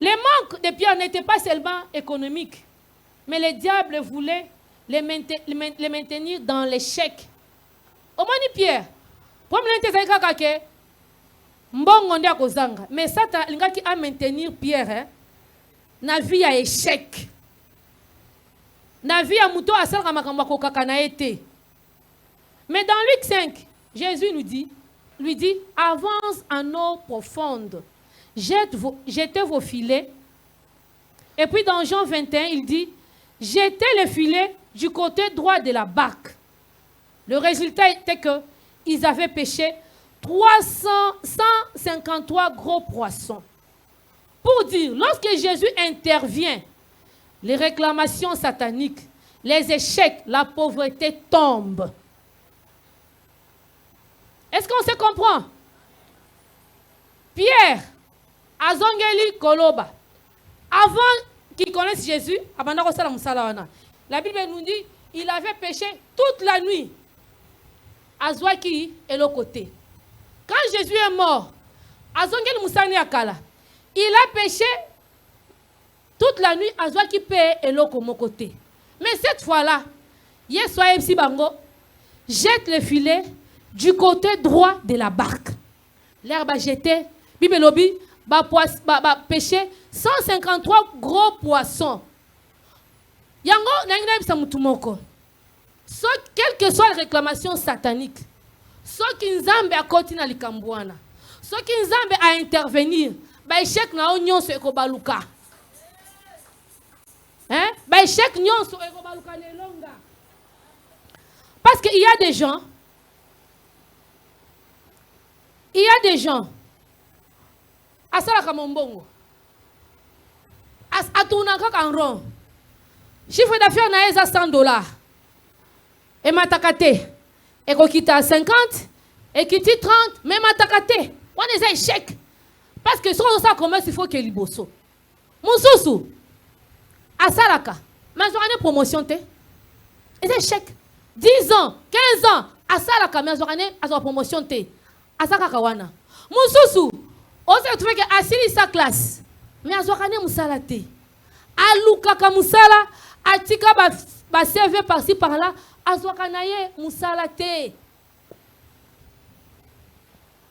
Le manque de Pierre n'était pas seulement économique, mais le diable voulait les maintenir dans l'échec. Au moins, Pierre, pour mais Satan a maintenir Pierre. Na vie à échec. Na vie à mouton à sal makambo kokana été. Mais dans Luc 5, Jésus lui dit, avance en eau profonde. Jetez vos filets. Et puis dans Jean 21, il dit, jetez les filets du côté droit de la barque. Le résultat était que ils avaient pêché 153 gros poissons. Pour dire, lorsque Jésus intervient, les réclamations sataniques, les échecs, la pauvreté tombent. Est-ce qu'on se comprend? Pierre, Azongeli Koloba, avant qu'il connaisse Jésus, la Bible nous dit, il avait péché toute la nuit. Azwaki est le côté. Quand Jésus est mort, Azongeli Moussani Akala, il a péché toute la nuit à Zoaki paie et l'eau comme côté. Mais cette fois-là, Yeswa MC Bango jette le filet du côté droit de la barque. L'herbe a jeté, Bibelobi, pêché 153 gros poissons. Yango, quelle que soit la réclamation satanique, ce qui Nzambe a continué à l'ikambouana, ce qui Nzambe a intervenir, échec na onyon so ekobaluka. Échec nyon so ekobaluka lelonga. Parce qu'il y a des gens asala kamombongo. Atuna kaka en rond. Chiffre d'affaires na eza $100. Et matakate. Et kokita 50, et kiti 30, mais matakate. On est échec. Parce que si on a commerce, il faut qu'il y ait liboso. Mon sousou, Asalaka. Mais je une promotion. Et c'est chèque. 10 ans, 15 ans. Asalaka. Mais je une promotion. Asaka kawana. Mususu. On se trouve que asili sa classe. Mais je une musalate. Aluka ka musala. Atika ba CV par-ci par-là. Azwakanaye musalate.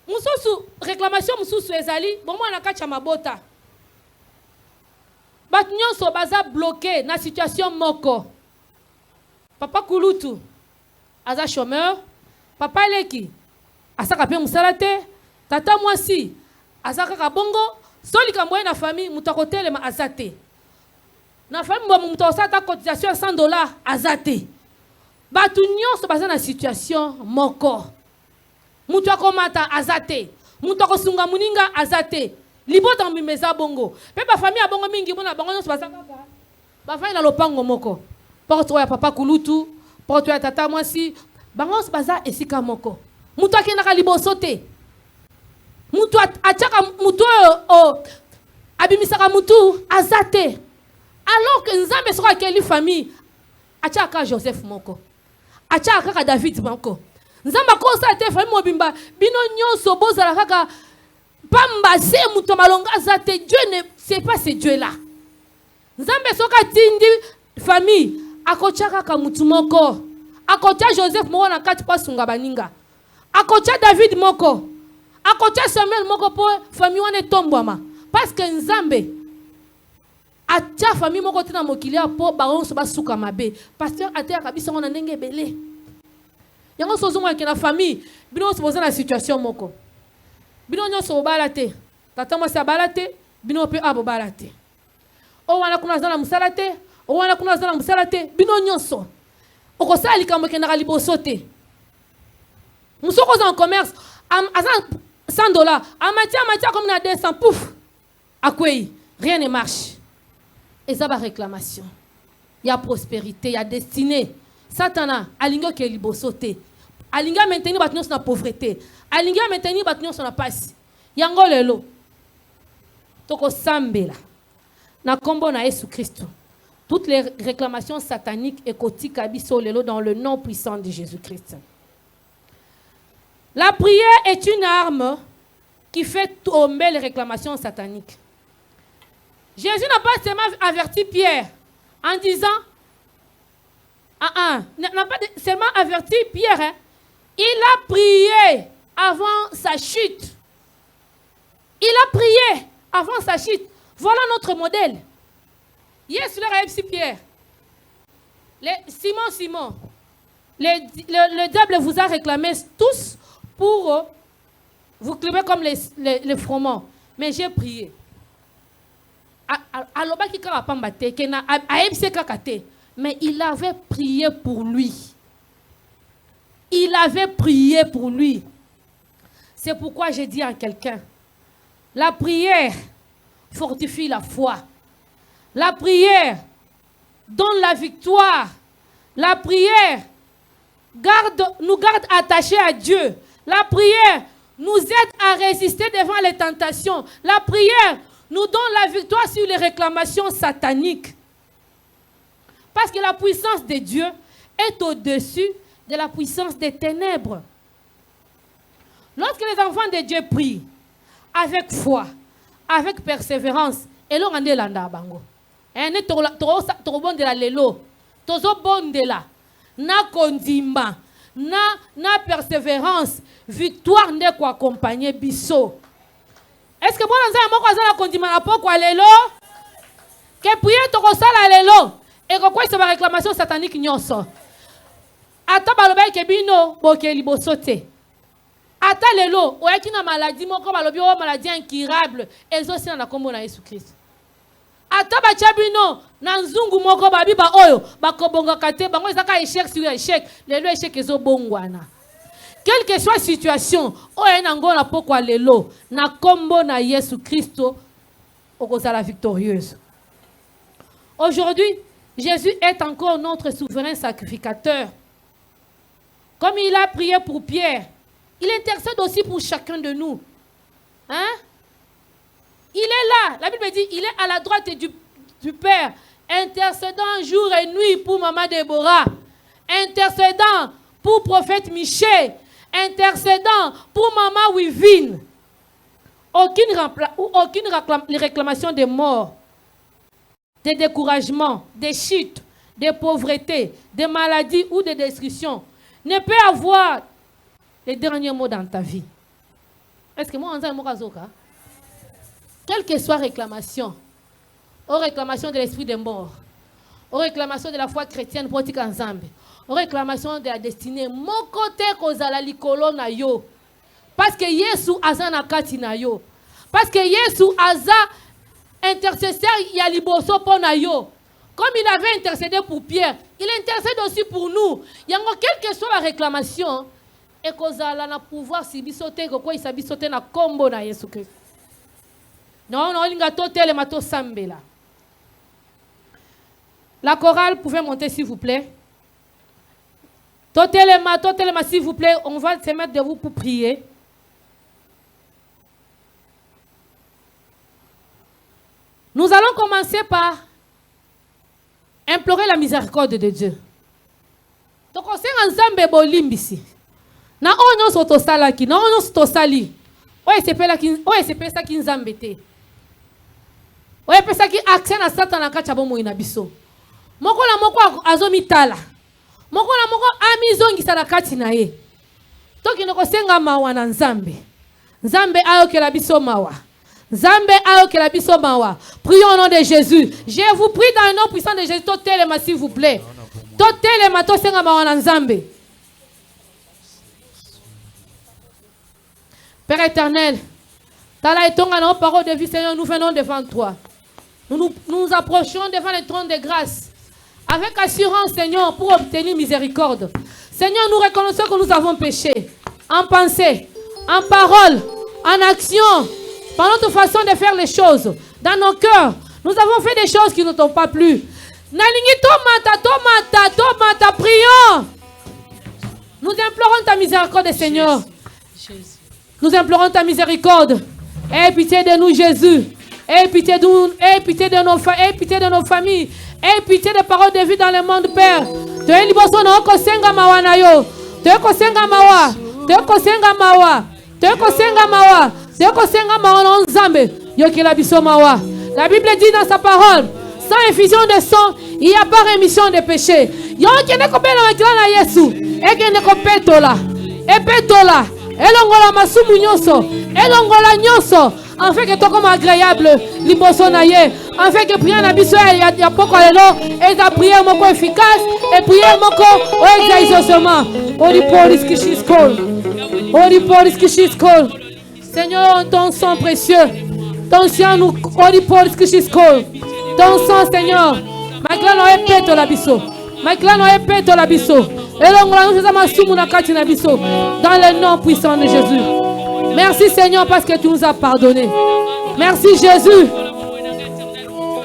Mususu réclamation mususu ezali bon moi na kacha mabota. Bat nyonso baza bloqué na situation moko. Papa Kulutu aza chômeur, papa Leki asaka pe musalate, tata mwasi asaka ka bongo, soli kamboye na famille mutakotele ma azate. Na famille mbo mutosata cotisation $100 azate. Batu nyonso baza na situation moko. Mutu akomata azate. Mutu akosunga muninga azate. Libota mbimeza bongo. Pe ba famille abongo mingi bona bango nyonso baza kaka. Ba famille na lopango moko. Porto ya papa Kulutu, porto ya tata mwasi, bango baza esika moko. Mutu akendaka liboso te. Mutu achaka mutu abimisaka mutu azate. Alors que nzambe soko akeli famille achaka Joseph moko. Achaka kaka David moko. Nzamba kosa te famille mobimba bino nyonso bozala kaka pamba se muto malonga zate. Dieu ne c'est pas ce Dieu là. Nzambe soka tindi famille akocha kaka mutu moko. Akocha Joseph moko na kati pa sunga baninga. Akocha David moko. Akocha Samuel moko po famille wane tombwama. Parce que Nzambe atia famille moko tina mokilia po baron so basuka mabe. Pasteur atia kabisa ngona ndenge belé. Yango sozo mwa ke na famille bino se poser na situation moko. Bino nyonso balate. Tata mwasi abalate, bino pe abo balate. O wana kuna zana musalate, o wana kuna zana musalate, bino nyonso. Okosala likambo ke na liboso te. Musoko en commerce, azan $100, amatia comme na 200, pouf. Akwei, rien ne marche. Et ça va réclamation. Il y a prospérité, il y a destinée. Satana, alingo ke liboso te. Alinga maintenir batnyos na pauvreté. Alinga maintenir batnyos na passe. Yango lelo. Toko sambela. Na kombo na Yesu Christ. Toutes les réclamations sataniques et kotika biso lelo dans le nom puissant de Jésus-Christ. La prière est une arme qui fait tomber les réclamations sataniques. Jésus n'a pas seulement averti Pierre en disant n'a pas seulement averti Pierre, hein. Il a prié avant sa chute. Il a prié avant sa chute. Voilà notre modèle. Yes, le Pierre. Simon, le diable vous a réclamé tous pour vous clamer comme les froment. Mais j'ai prié. Mais il avait prié pour lui. Il avait prié pour lui. C'est pourquoi j'ai dit à quelqu'un, la prière fortifie la foi. La prière donne la victoire. La prière nous garde attachés à Dieu. La prière nous aide à résister devant les tentations. La prière nous donne la victoire sur les réclamations sataniques. Parce que la puissance de Dieu est au-dessus de la puissance des ténèbres. Lorsque les enfants de Dieu prient avec foi, avec persévérance, et l'on en est là, na kondima, na persévérance, victoire n'est quoi accompagner biso. Est-ce que bon nzambe moko azala kondima na poko lelo? Que prier to kosala lelo et quoi c'est ma réclamation satanique nyonso. Ata baloba ke bino boke liboso te. Ata lelo oyaki na maladie moko balobi o maladie incurable ezosina na kombo na Yesu Christ. Ata bacha bino na nzungu moko babiba oyo bakobonga kate bango ezaka échec sur échec lelo échec ezobongwana. Quelle que soit la situation, na poko lelo na kombo na Yesu Christo okozala victorieuse. Aujourd'hui, Jésus est encore notre souverain sacrificateur. Comme il a prié pour Pierre, il intercède aussi pour chacun de nous. Hein? Il est là. La Bible dit, il est à la droite du Père, intercédant jour et nuit pour Maman Déborah, intercédant pour prophète Michel, intercédant pour Maman Wivine. Aucune réclamation de mort, de découragement, de chute, de pauvreté, de maladie ou de destruction ne peut avoir les derniers mots dans ta vie. Est-ce que moi, on a un mot kazoka? Quelle que soit réclamation, aux réclamations de l'esprit de mort, aux réclamations de la foi chrétienne pour tika nzambe, aux réclamations de la destinée, mon côté kozala likolo na yo. Parce que Yesu aza na kati na yo. Parce que Yesu aza intercesseur ya liboso po na yo. Comme il avait intercédé pour Pierre, il intercède aussi pour nous. Yango quelle que soit la réclamation, et kozala na pouvoir si bisote ko il sa bisote na kombo na Yesu Christ. Non, non, linga to tele mato sambela. La chorale pouvait monter s'il vous plaît. Totelema, s'il vous plaît, on va se mettre debout pour prier. Nous allons commencer par implorer la miséricorde de Dieu. Donc on s'est ensemble bolimbisi. Na onyo soto salaki, na onyo soto sali. Oye sepe ça qui nzambete. Oye pesa ki accès na Satan na kacha bomo ina biso. Moko na moko azomitala. Moko na moko amizongi sala kati na ye. Toki ndoko senga mawa na nzambe. Nzambe ayo ke la biso mawa. Nzambe ayo ke la biso mawa. Prions au nom de Jésus. Je vous prie dans le nom puissant de Jésus. Totelema s'il vous plaît. Totelema to senga mawa na nzambe. Père éternel, tala et tonga nos paroles de vie, Seigneur, nous venons devant toi. Nous approchons devant le trône de grâce. Avec assurance, Seigneur, pour obtenir miséricorde. Seigneur, nous reconnaissons que nous avons péché. En pensée, en parole, en action, par notre façon de faire les choses. Dans nos cœurs, nous avons fait des choses qui ne t'ont pas plu. Nalingi tomata, prions. Nous implorons ta miséricorde, Seigneur. Nous implorons ta miséricorde. Aie pitié de nous, Jésus. Aie pitié de nous, aie pitié de nos familles. Aie pitié des paroles de vie dans le monde, Père. Tu es liboso na okosenga mawa na yo. Tu es kosenga mawa. Tu es kosenga mawa. Tu es kosenga mawa. Tu es kosenga mawa na nzambe. Yo ki la biso mawa. La Bible dit dans sa parole, sans effusion de sang, il n'y a pas rémission de péché. Yo ki ne kopela makila na Yesu. E ki ne kopetola. E petola. Elongola masumu nyonso. Elongola nyonso. En fait que toi comme agréable liboso na ye. En fait que prière na biso ya poko lelo et ta prière moko efficace et prière moko o exaucement. Ori polis kishiskol. Ori polis kishiskol. Seigneur, ton sang précieux. Ton sang nous ori polis kishiskol. Ton sang, Seigneur. Makla no epeto la biso. Makla no epeto la biso. Elongola nous faisons masumu na kati na biso dans le nom puissant de Jésus. Merci Seigneur parce que tu nous as pardonné. Merci Jésus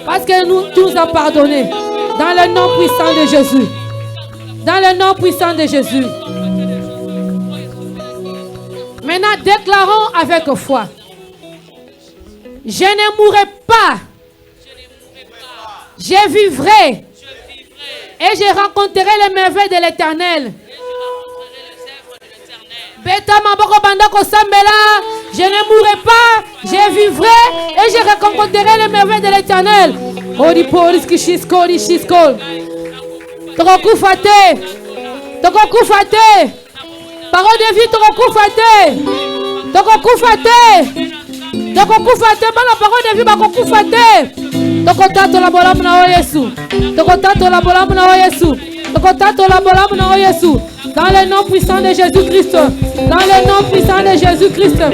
parce que tu nous as pardonné. Dans le nom puissant de Jésus. Dans le nom puissant de Jésus. Maintenant déclarons avec foi. Je ne mourrai pas. Je vivrai. Et je rencontrerai les merveilles de l'Éternel. Je ne mourrai pas, je vivrai et je rencontrerai les merveilles de l'Éternel. Parole de vie, parole de vie, dans le nom puissant de Jésus-Christ. Dans le nom puissant de Jésus-Christ. Dans le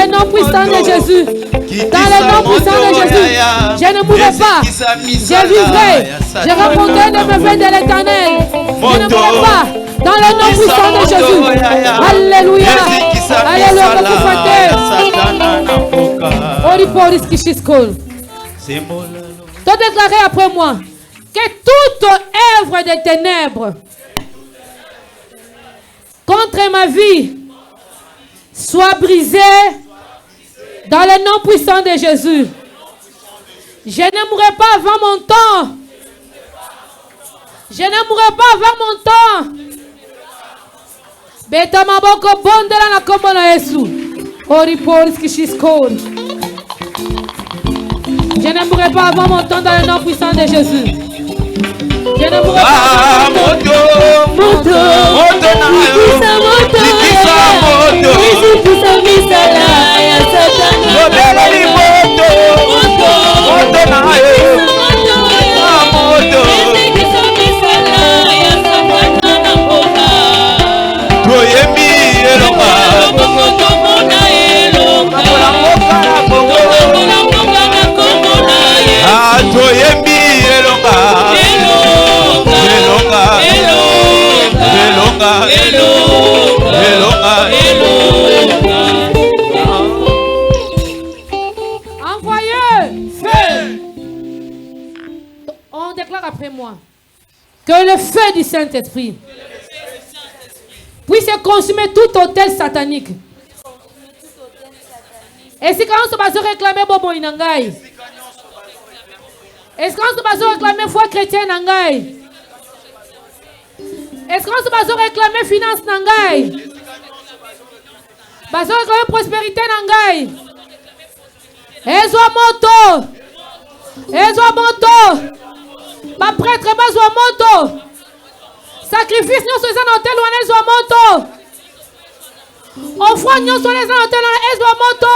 nom puissant de Jésus. Dans le nom puissant de Jésus. Je ne mourrai pas. Je vivrai. Je rencontrerai les merveilles de l'Éternel. Je ne mourrai pas. Dans le nom puissant de Jésus. Alléluia. Alléluia. Tu déclarer après moi que toute œuvre de ténèbres contre ma vie soit brisée dans le nom puissant de Jésus. Je ne mourrai pas avant mon temps. Je ne mourrai pas avant mon temps. Beta maboko bondela na kombo na Yesu. Ori polis kishiskori. Je ne mourrai pas avant mon temps dans le nom puissant de Jésus. Je ne mourrai pas avant mon temps. Moto On déclare après moi que le feu du Saint-Esprit puisse consumer tout hôtel satanique. Et si quand on se passe réclamer Bobo Inangai, est-ce qu'on se passe réclamer foi chrétienne Nangai? Est-ce qu'on se passe réclamer finance Nangai? Baso réclamer prospérité Nangai? Ezo moto. Ma prêtre bazo moto. Sacrifice nous sur les hôtel ou ezo moto. Offrande nous sur les hôtel ou ezo moto.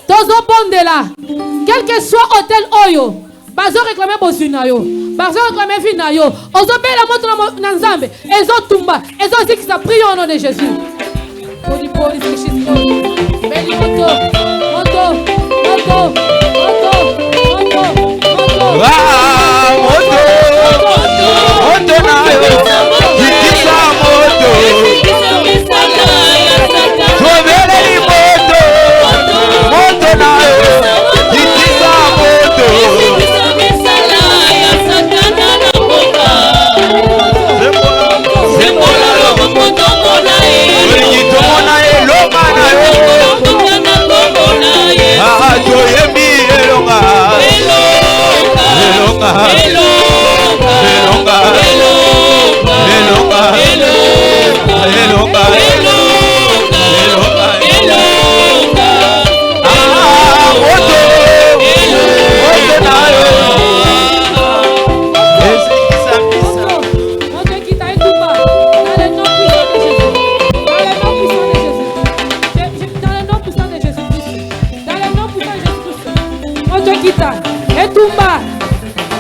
Tozo bondela. Quel que soit hôtel oyo. Bazo réclamer bozinayo. Bazo réclamer finayo. Ozo be la moto na nzambe. Ezo tumba. Ezo zikisa prier au nom de Jésus. Poli kishisko. Beli moto.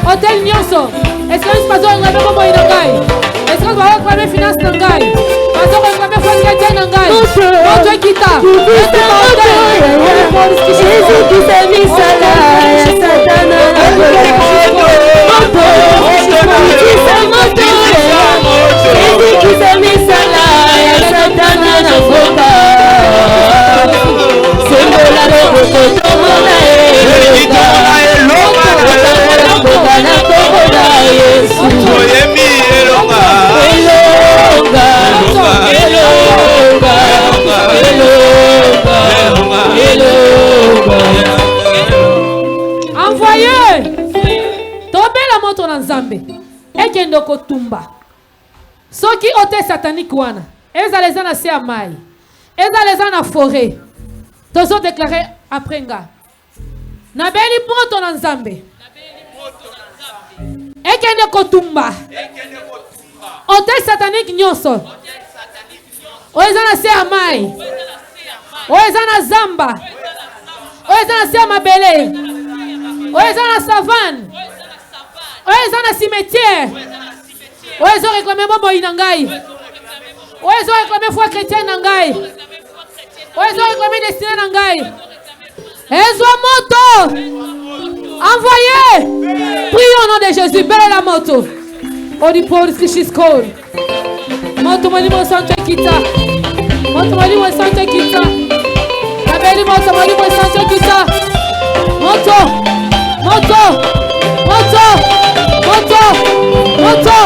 Hôtel Nyonso, est-ce que nous passons réclamer Bobo Inangai? Est-ce que nous allons réclamer finance Nangai? Passons réclamer foi chrétienne Nangai? Moto Kita, Jésus qui s'est mis là, Satana Jésus qui s'est mis là, Satana c'est moi la envoyez tomber la moto na Nzambe et kendo kotumba soki hôtel satanique wana ezaleza na se ya mai ezaleza na forêt tozo déclarer après nga na beli moto na Nzambe et kendo kotumba hôtel satanique nyonso oeza na se ya mai oeza na zamba oeza na se ya mabele oeza na savane oeza na cimetière oeza réclamer Bobo Inangai oeza réclamer foi chrétienne Nangai oeza réclamer destinée Nangai ezo moto envoyez prions au nom de Jésus belle la moto Odipor Kishiskor moto malimo sante kita moto malimo sante kita nabeli moto malimo sante kita moto moto moto moto moto moto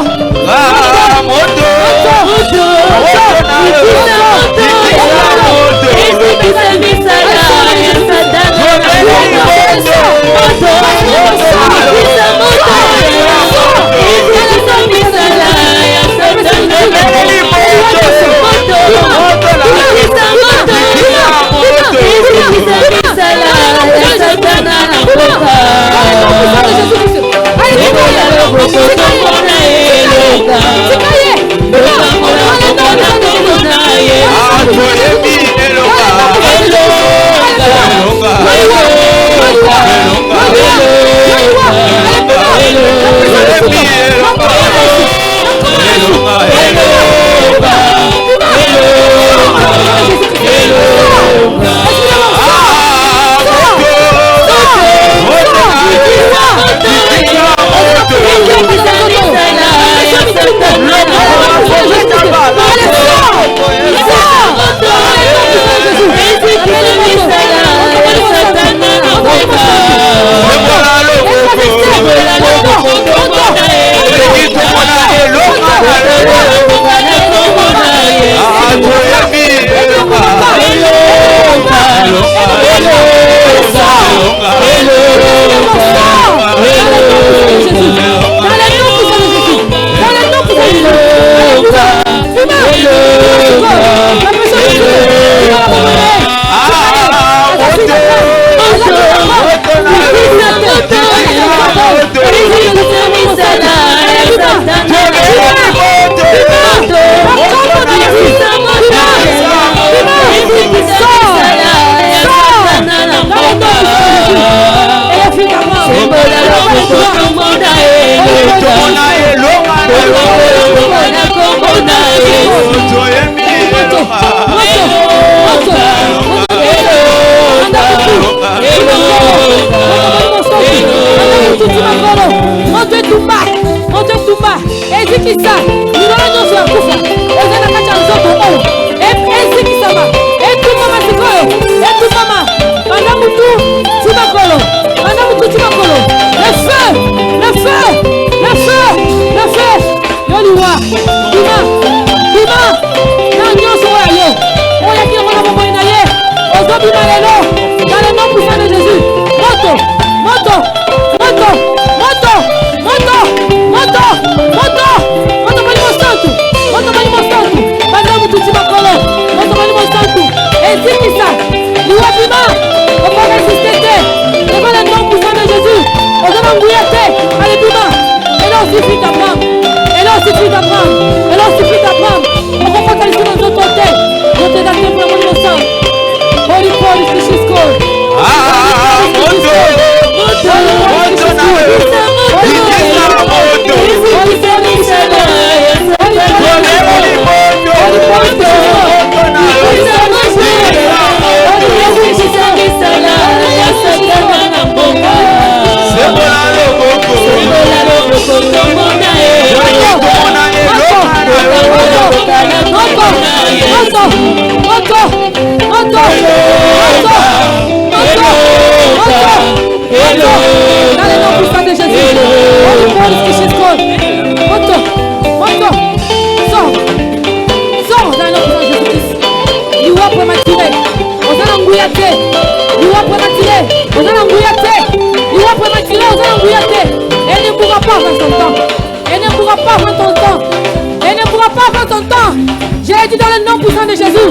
J'ai dit dans le nom puissant de Jésus,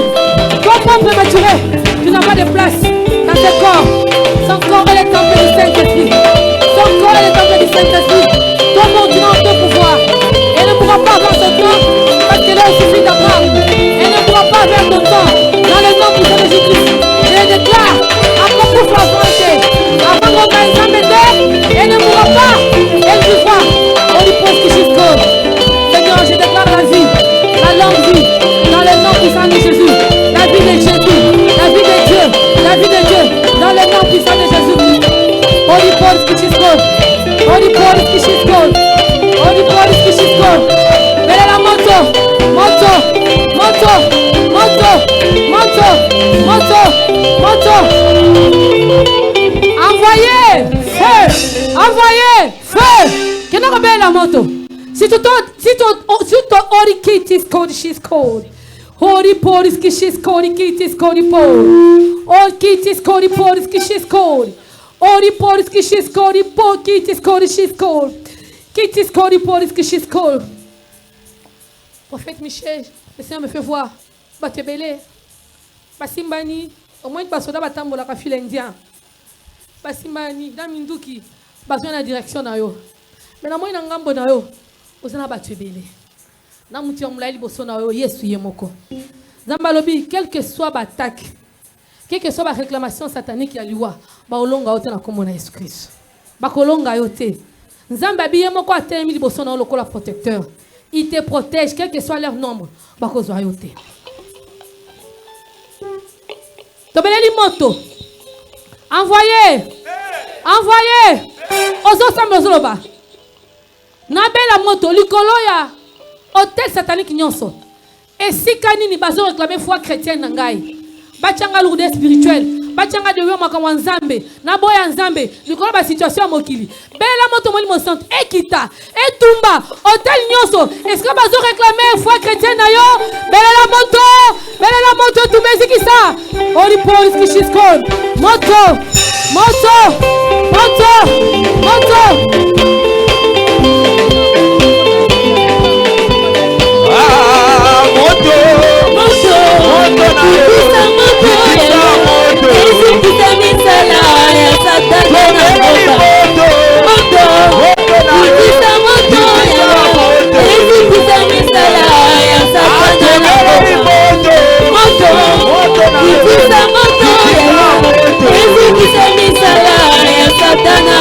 ton corps prématuré, tu n'as pas de place dans tes corps. Son corps est le temple du Saint-Esprit. Son corps est le temple du Saint-Esprit. Ton nom, tu n'as aucun pouvoir. Elle ne pourra pas avoir son temps parce qu'elle a suffit d'apprendre. Elle ne pourra pas avoir ton temps dans le nom puissant de Jésus-Christ. Je le déclare à mon couple en français. Avant qu'on gagne sa méthode, elle ne pourra pas. Elle vivra. On lui pose que jusqu'au. Seigneur, je déclare la vie, la longue vie, dans le nom puissant de Jésus. La vie de Jésus, la vie de Dieu, la vie de Dieu, dans le nom puissant de Jésus-Christ. Holy Paul, que she's called. Holy Paul, que she's called. Holy Paul, que she's called. Mets la moto, moto, moto, moto, moto, moto, moto. Envoyez, feu, envoyez, feu. Qu'est-ce qu'on appelle la moto? Si tu Holy Kit is called, she's called. Holy Paul is she's called, Kit is called Paul. Holy Kit is called, Paul is she's called. Holy Paul is she's called, Paul Kit is called, she's called. Kit is called, Paul is she's called. Prophète Michel, le Seigneur me fait voir. Batebele, Basimbani, au moins que Basoda Batambola ka fil indien. Basimbani, dans Minduki, besoin la direction na yo. Mais na moi na ngambo na yo. Ozana batebele. Na muti omlaili boso na yo Yesu yemoko. Zambalobi, quel que soit l'attaque, quelle que soit la réclamation satanique ya liwa, ba olonga ote na kombo na Yesu Christ. Ba kolonga yote. Nzambabi yemoko atemi liboso na lokola protecteur. Il te protège, quel que soit leur nombre. Ba kozwa yote. Tobeleli moto. Envoyez. Envoyez. Ozo samozoloba. Nabela moto likolo ya hôtel satanique nyonso. Et si kanini bazo réclamer foi chrétienne nangai. Bachanga lourde spirituel. Bachanga de yoma kwa nzambe. Na boya nzambe. Likolo ba situation mokili. Bela moto moni mosante. Ekita. Etumba. Hôtel nyonso. Est-ce que bazo réclamer foi chrétienne na yo? Bela la moto. Bela la moto tu mezikisa. Holy police ki she's called. Moto. Moto. Moto. Moto. Satana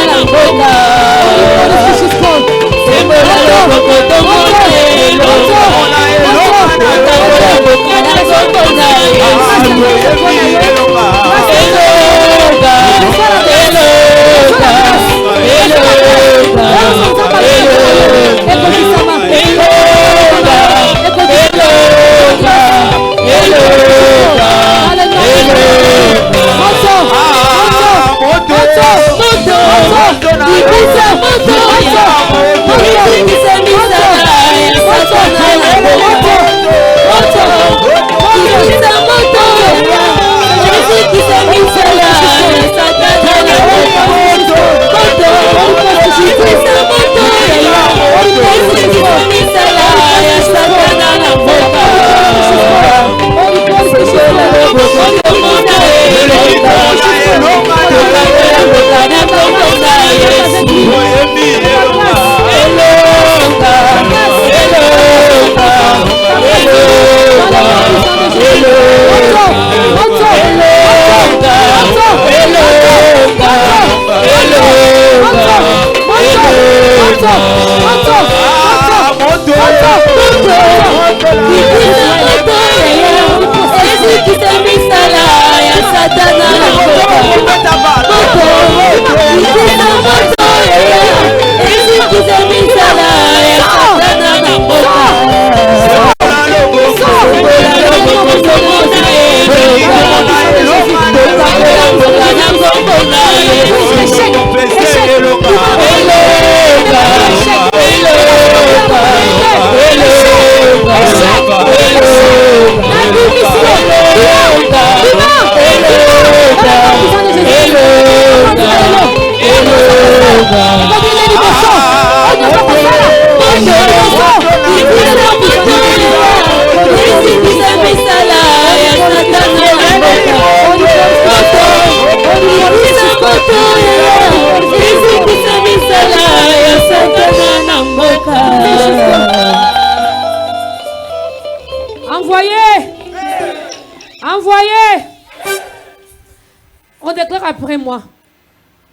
On déclare après moi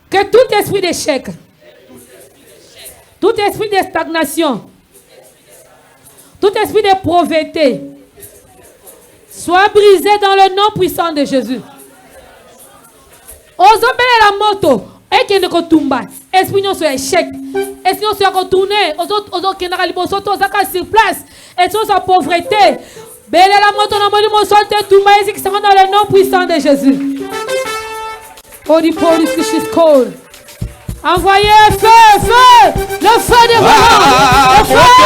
que tout esprit d'échec, tout esprit de stagnation, tout esprit de pauvreté soit brisé dans le nom puissant de Jésus. Ozobele la moto, et qui ne kotumba, esprit non sur échec, esprit non sur retourner, ozo qui n'a pas liboso, sur place, et sur sa pauvreté. Belle la moto, non moni monsolte tumba, et qui sera dans le nom puissant de Jésus. Holy police, this is cold. Envoyez feu, feu, le feu de vraiment, le feu.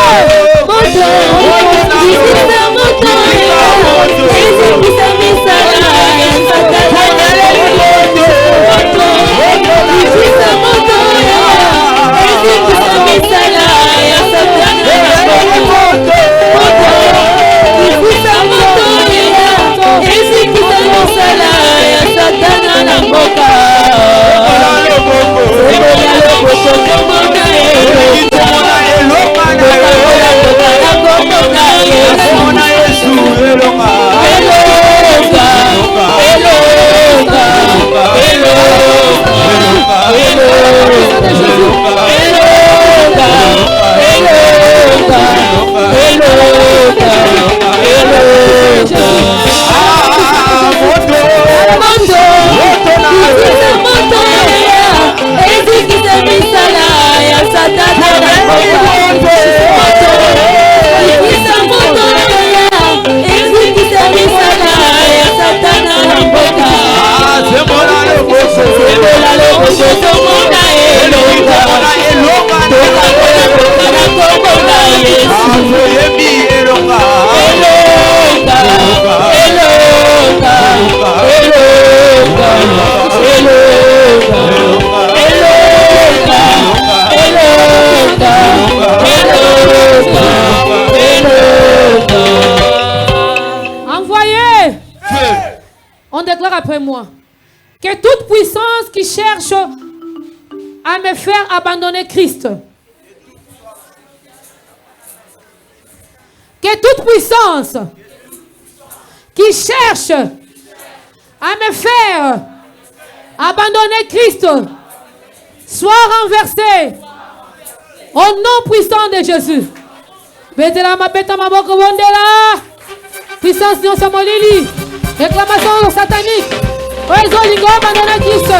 On déclare après moi que toute puissance qui cherche à me faire abandonner Christ, que toute puissance qui cherche à me faire abandonner Christ soit renversée au nom puissant de Jésus. Puissance de Samolili. Réclamation satanique. Abandonner Christ.